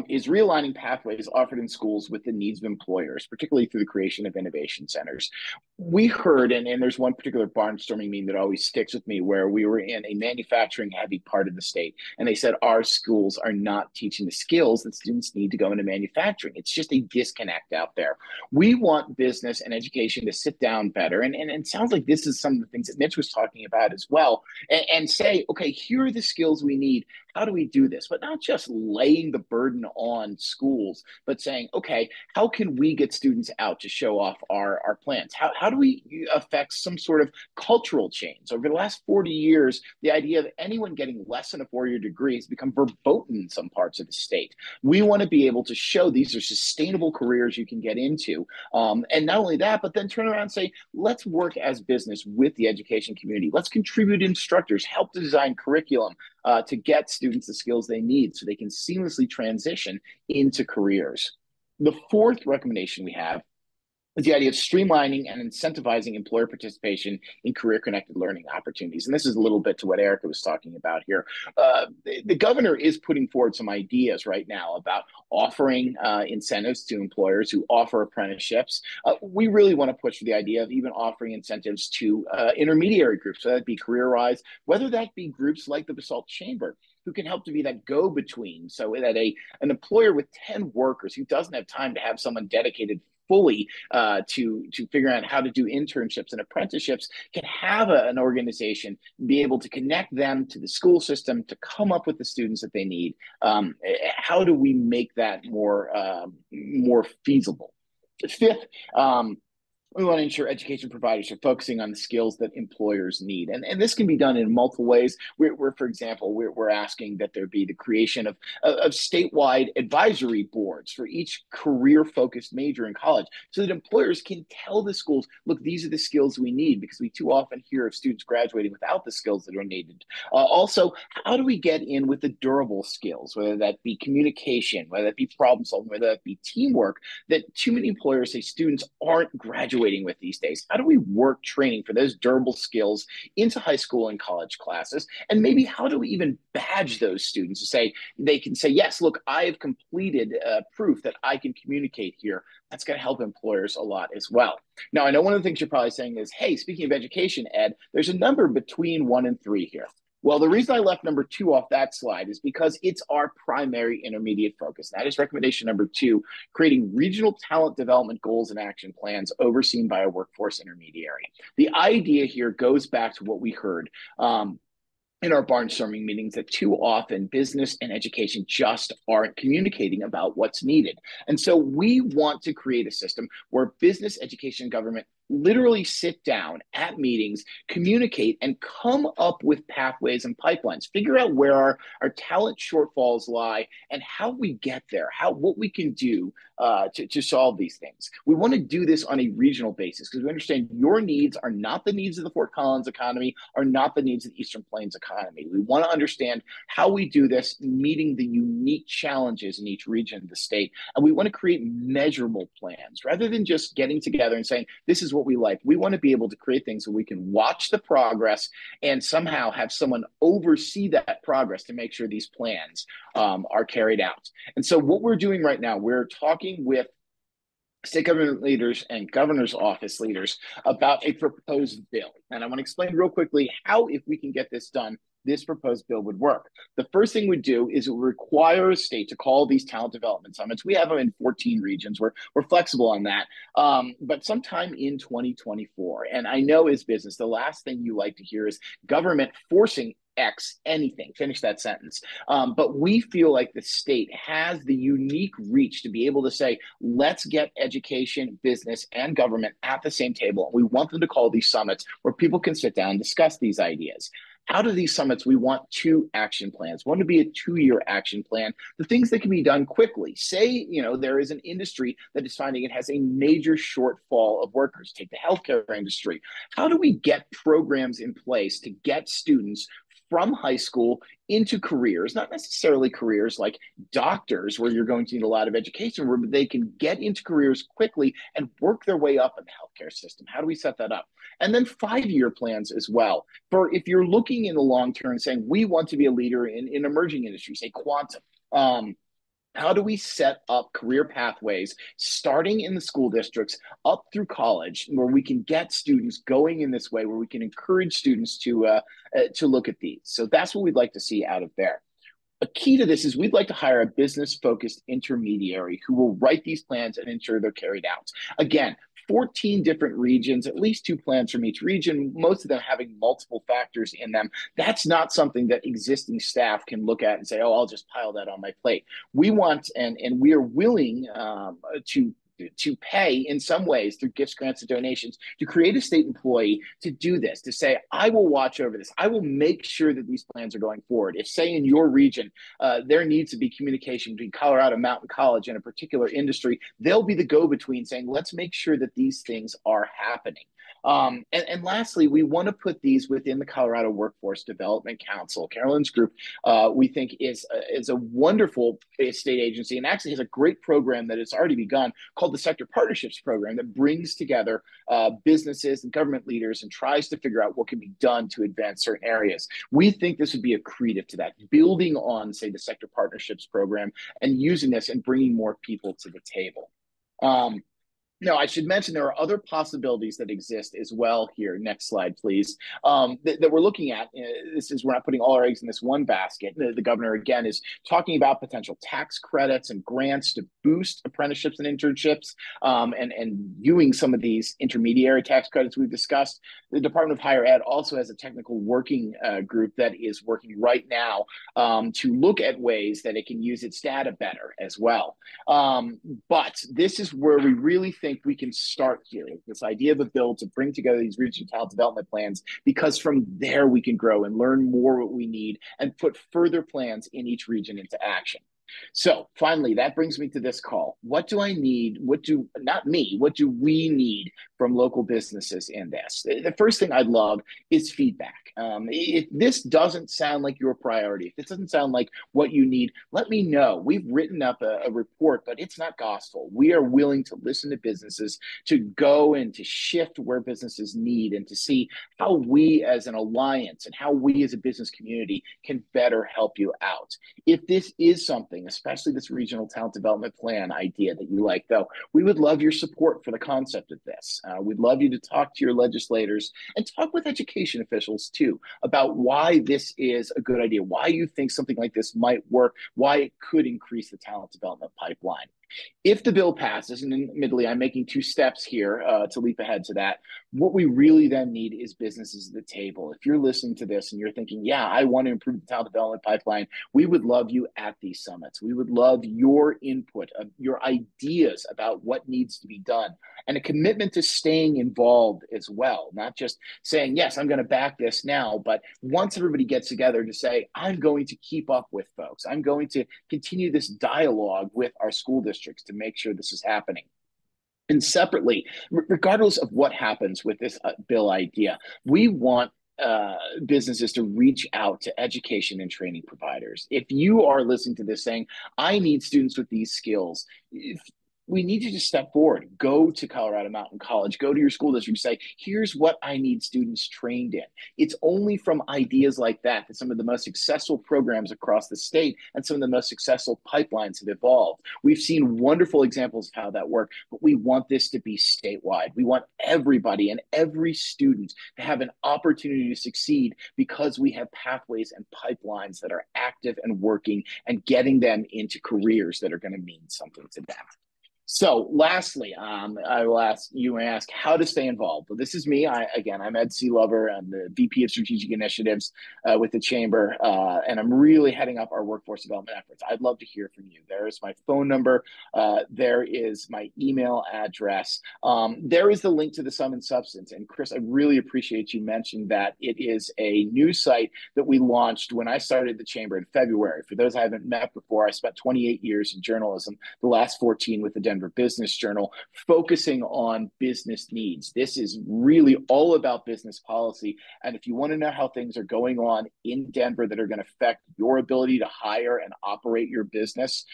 is realigning pathways offered in schools with the needs of employers, particularly through the creation of innovation centers. We heard, and there's one particular barnstorming meeting that always sticks with me, where we were in a manufacturing heavy part of the state, and they said our schools are not teaching the skills that students need to go into manufacturing. It's just a disconnect out there. We want business and education to sit down better, and it sounds like this is some of the things that Mitch was talking about as well, and say, okay, here are the skills we need. How do we do this? But not just laying the burden on schools, but saying, okay, how can we get students out to show off our plans? How do we affect some sort of cultural change? Over the last 40 years, the idea of anyone getting less than a 4-year degree has become verboten in some parts of the state. We want to be able to show these are sustainable careers you can get into. And not only that, but then turn around and say, let's work as business with the education community. Let's contribute instructors, help to design curriculum to get students the skills they need so they can seamlessly transition into careers. The fourth recommendation we have is the idea of streamlining and incentivizing employer participation in career-connected learning opportunities. And this is a little bit to what Erika was talking about here. The governor is putting forward some ideas right now about offering incentives to employers who offer apprenticeships. We really want to push for the idea of even offering incentives to intermediary groups, whether that be CareerWise, whether that be groups like the Basalt Chamber, who can help to be that go-between, so that an employer with 10 workers who doesn't have time to have someone dedicated fully to figure out how to do internships and apprenticeships can have an organization be able to connect them to the school system to come up with the students that they need. How do we make that more feasible? Fifth, we want to ensure education providers are focusing on the skills that employers need. And this can be done in multiple ways. For example, we're asking that there be the creation of statewide advisory boards for each career-focused major in college so that employers can tell the schools, look, these are the skills we need, because we too often hear of students graduating without the skills that are needed. Also, how do we get in with the durable skills, whether that be communication, whether that be problem solving, whether that be teamwork, that too many employers say students aren't graduating with these days? How do we work training for those durable skills into high school and college classes? And maybe how do we even badge those students to say, they can say, yes, look, I have completed proof that I can communicate here. That's going to help employers a lot as well. Now, I know one of the things you're probably saying is, hey, speaking of education, Ed, there's a number between 1 and 3 here. Well, the reason I left number 2 off that slide is because it's our primary intermediate focus. That is recommendation number 2, creating regional talent development goals and action plans overseen by a workforce intermediary. The idea here goes back to what we heard in our barnstorming meetings, that too often business and education just aren't communicating about what's needed. And so we want to create a system where business, education, and government literally sit down at meetings, communicate, and come up with pathways and pipelines, figure out where our talent shortfalls lie and how we get there, what we can do to solve these things. We want to do this on a regional basis because we understand your needs are not the needs of the Fort Collins economy, are not the needs of the Eastern Plains economy. We want to understand how we do this, meeting the unique challenges in each region of the state. And we want to create measurable plans rather than just getting together and saying, this is what we like. We want to be able to create things so we can watch the progress and somehow have someone oversee that progress to make sure these plans are carried out. And so what we're doing right now, we're talking with state government leaders and governor's office leaders about a proposed bill. And I want to explain real quickly how, if we can get this done, this proposed bill would work. The first thing we'd do is it would require a state to call these talent development summits. We have them in 14 regions. We're flexible on that, but sometime in 2024. And I know as business, the last thing you like to hear is government forcing X anything, finish that sentence. But we feel like the state has the unique reach to be able to say, let's get education, business, and government at the same table. We want them to call these summits where people can sit down and discuss these ideas. Out of these summits, we want 2 action plans. One to be a 2-year action plan, the things that can be done quickly. Say, there is an industry that is finding it has a major shortfall of workers. Take the healthcare industry. How do we get programs in place to get students from high school into careers, not necessarily careers like doctors where you're going to need a lot of education, where they can get into careers quickly and work their way up in the healthcare system? How do we set that up? And then 5-year plans as well. For if you're looking in the long term saying, we want to be a leader in emerging industries, say quantum, how do we set up career pathways starting in the school districts up through college where we can get students going in this way, where we can encourage students to look at these? So that's what we'd like to see out of there. A key to this is we'd like to hire a business-focused intermediary who will write these plans and ensure they're carried out. Again, 14 different regions, at least 2 plans from each region, most of them having multiple factors in them. That's not something that existing staff can look at and say, oh, I'll just pile that on my plate. We want, and we are willing to pay in some ways through gifts, grants, and donations to create a state employee to do this, to say, I will watch over this. I will make sure that these plans are going forward. If, say, in your region, there needs to be communication between Colorado Mountain College and a particular industry, they'll be the go-between saying, let's make sure that these things are happening. And lastly, we want to put these within the Colorado Workforce Development Council. Carolyn's group, we think, is a wonderful state agency and actually has a great program that has already begun called the Sector Partnerships Program that brings together businesses and government leaders and tries to figure out what can be done to advance certain areas. We think this would be accretive to that, building on, say, the Sector Partnerships Program and using this and bringing more people to the table. No, I should mention there are other possibilities that exist as well here. Next slide, please. That we're looking at. This is, we're not putting all our eggs in this one basket. The governor, again, is talking about potential tax credits and grants to boost apprenticeships and internships, and viewing some of these intermediary tax credits we've discussed. The Department of Higher Ed also has a technical working group that is working right now to look at ways that it can use its data better as well. But this is where we really think we can start here, this idea of a bill to bring together these regional talent development plans, because from there we can grow and learn more what we need and put further plans in each region into action. So finally, that brings me to this call. What do I need? What do we need from local businesses in this? The first thing I'd love is feedback. If this doesn't sound like your priority, if it doesn't sound like what you need, let me know. We've written up a report, but it's not gospel. We are willing to listen to businesses, to go and to shift where businesses need, and to see how we as an alliance and how we as a business community can better help you out. If this is something, especially this regional talent development plan idea that you like, though, we would love your support for the concept of this. We'd love you to talk to your legislators and talk with education officials too about why this is a good idea, why you think something like this might work, why it could increase the talent development pipeline. If the bill passes, and admittedly, I'm making 2 steps here to leap ahead to that, what we really then need is businesses at the table. If you're listening to this and you're thinking, yeah, I want to improve the talent development pipeline, we would love you at these summits. We would love your input, your ideas about what needs to be done, and a commitment to staying involved as well, not just saying, yes, I'm going to back this now, but once everybody gets together to say, I'm going to keep up with folks. I'm going to continue this dialogue with our school districts to make sure this is happening. And separately, regardless of what happens with this bill idea, we want businesses to reach out to education and training providers. If you are listening to this saying, I need students with these skills, we need you to step forward. Go to Colorado Mountain College, go to your school district, say, here's what I need students trained in. It's only from ideas like that that some of the most successful programs across the state and some of the most successful pipelines have evolved. We've seen wonderful examples of how that worked, but we want this to be statewide. We want everybody and every student to have an opportunity to succeed because we have pathways and pipelines that are active and working and getting them into careers that are going to mean something to them. So lastly, I will ask how to stay involved. Well, this is me. I'm Ed Sealover. I'm the VP of Strategic Initiatives with the Chamber, and I'm really heading up our workforce development efforts. I'd love to hear from you. There is my phone number. There is my email address. There is the link to the Sum and Substance. And Kris, I really appreciate you mentioning that. It is a new site that we launched when I started the Chamber in February. For those I haven't met before, I spent 28 years in journalism, the last 14 with the Denver Business Journal, focusing on business needs. This is really all about business policy. And if you want to know how things are going on in Denver that are going to affect your ability to hire and operate your business,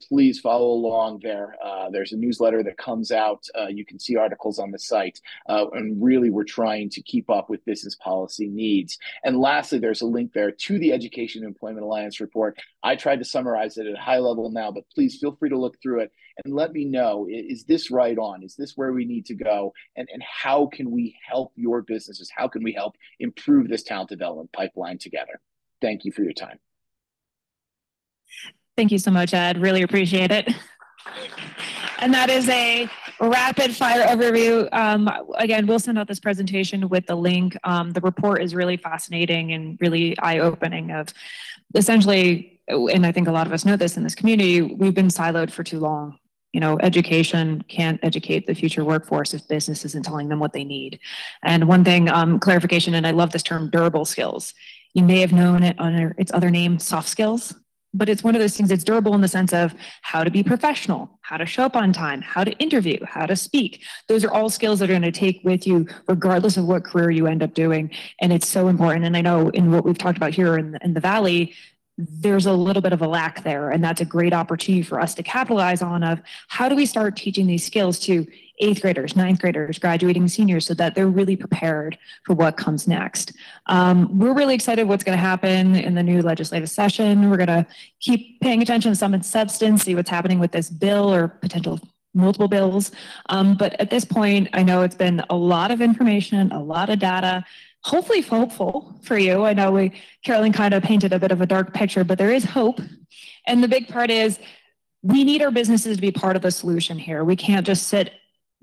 please follow along there. There's a newsletter that comes out. You can see articles on the site. And really, we're trying to keep up with business policy needs. And lastly, there's a link there to the Education and Employment Alliance report. I tried to summarize it at a high level now, but please feel free to look through it and let me know, is this right on? Is this where we need to go? And how can we help your businesses? How can we help improve this talent development pipeline together? Thank you for your time. Thank you so much, Ed. Really appreciate it. And that is a rapid fire overview. Again, we'll send out this presentation with the link. The report is really fascinating and really eye-opening of essentially, and I think a lot of us know this in this community, we've been siloed for too long. You know, education can't educate the future workforce if business isn't telling them what they need. And one thing, clarification, and I love this term, durable skills. You may have known it under its other name, soft skills, but it's one of those things that's durable in the sense of how to be professional, how to show up on time, how to interview, how to speak. Those are all skills that are going to take with you regardless of what career you end up doing. And it's so important. And I know in what we've talked about here in the Valley, there's a little bit of a lack there. And that's a great opportunity for us to capitalize on of how do we start teaching these skills to 8th graders, 9th graders, graduating seniors so that they're really prepared for what comes next. We're really excited what's going to happen in the new legislative session. We're going to keep paying attention to Sum and Substance, see what's happening with this bill or potential multiple bills. But at this point, I know it's been a lot of information, a lot of data, hopefully hopeful for you. I know Carolyn kind of painted a bit of a dark picture, but there is hope. And the big part is we need our businesses to be part of the solution here. We can't just sit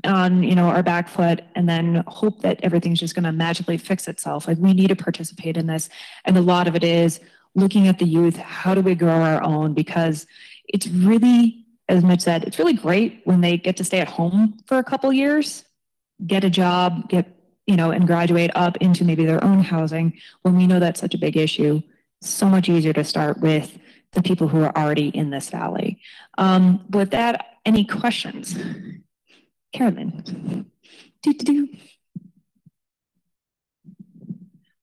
on, you know, our back foot and then hope that everything's just going to magically fix itself. Like we need to participate in this. And a lot of it is looking at the youth. How do we grow our own? Because it's really, as Mitch said, it's really great when they get to stay at home for a couple years, get a job, and graduate up into maybe their own housing. When we know that's such a big issue, it's so much easier to start with the people who are already in this valley. With that, any questions? Carolyn.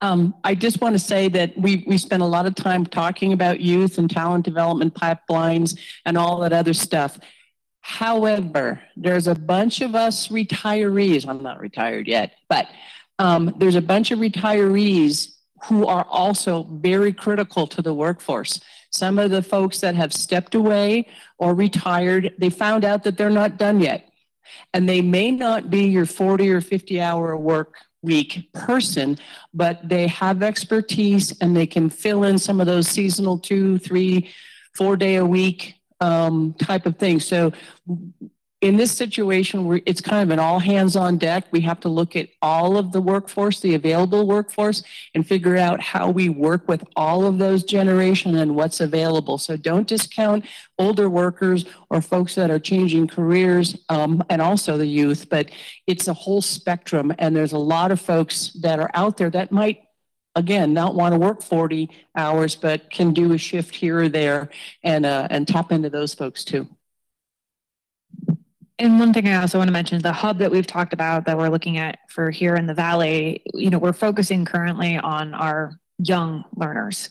I just want to say that we spent a lot of time talking about youth and talent development pipelines and all that other stuff. However, there's a bunch of us retirees. I'm not retired yet, but there's a bunch of retirees who are also very critical to the workforce. Some of the folks that have stepped away or retired, they found out that they're not done yet. And they may not be your 40 or 50 hour work week person, but they have expertise and they can fill in some of those seasonal 2, 3, 4 day a week type of thing. So in this situation where it's kind of an all hands on deck, we have to look at all of the workforce, the available workforce, and figure out how we work with all of those generations and what's available. So don't discount older workers or folks that are changing careers, and also the youth, but it's a whole spectrum. And there's a lot of folks that are out there that might, again, not want to work 40 hours, but can do a shift here or there and tap into those folks too. And one thing I also want to mention, the hub that we've talked about that we're looking at for here in the Valley, we're focusing currently on our young learners.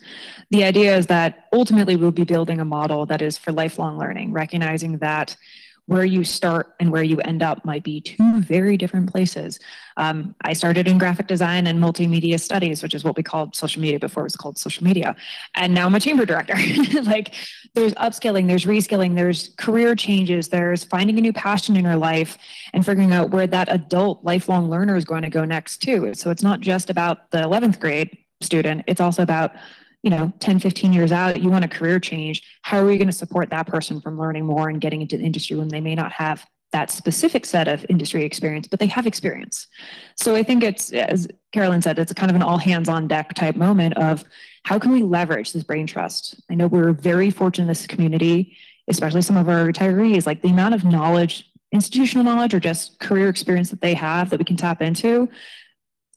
The idea is that ultimately we'll be building a model that is for lifelong learning, recognizing that where you start and where you end up might be two very different places. I started in graphic design and multimedia studies, which is what we called social media before it was called social media. And now I'm a chamber director. Like there's upskilling, there's reskilling, there's career changes, there's finding a new passion in your life and figuring out where that adult lifelong learner is going to go next too. So it's not just about the 11th grade student, it's also about 10, 15 years out, you want a career change. How are we going to support that person from learning more and getting into the industry when they may not have that specific set of industry experience, but they have experience? So I think it's, as Carolyn said, it's kind of an all hands on deck type moment of how can we leverage this brain trust? I know we're very fortunate in this community, especially some of our retirees, like the amount of knowledge, institutional knowledge or just career experience that they have that we can tap into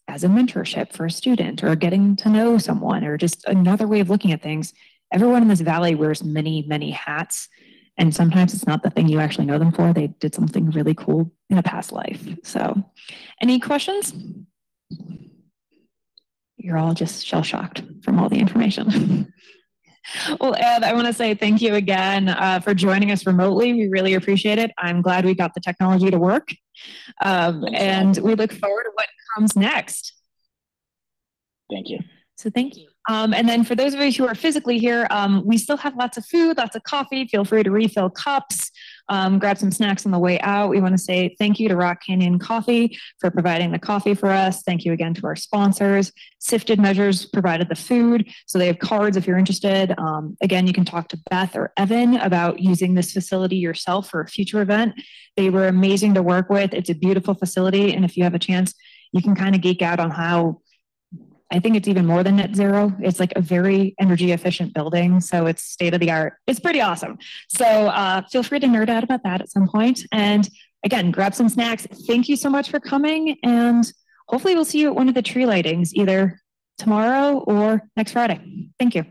as a mentorship for a student or getting to know someone or just another way of looking at things. Everyone in this valley wears many, many hats. And sometimes it's not the thing you actually know them for. They did something really cool in a past life. So any questions? You're all just shell-shocked from all the information. Well, Ed, I want to say thank you again for joining us remotely. We really appreciate it. I'm glad we got the technology to work. And we look forward to what comes next. Thank you. So thank you. And then for those of you who are physically here, we still have lots of food, lots of coffee. Feel free to refill cups, grab some snacks on the way out. We want to say thank you to Rock Canyon Coffee for providing the coffee for us. Thank you again to our sponsors. Sifted Measures provided the food. So they have cards if you're interested. Again, you can talk to Beth or Evan about using this facility yourself for a future event. They were amazing to work with. It's a beautiful facility. And if you have a chance, you can kind of geek out on how I think it's even more than net zero. It's like a very energy efficient building. So it's state of the art. It's pretty awesome. So feel free to nerd out about that at some point. And again, grab some snacks. Thank you so much for coming. And hopefully we'll see you at one of the tree lightings either tomorrow or next Friday. Thank you.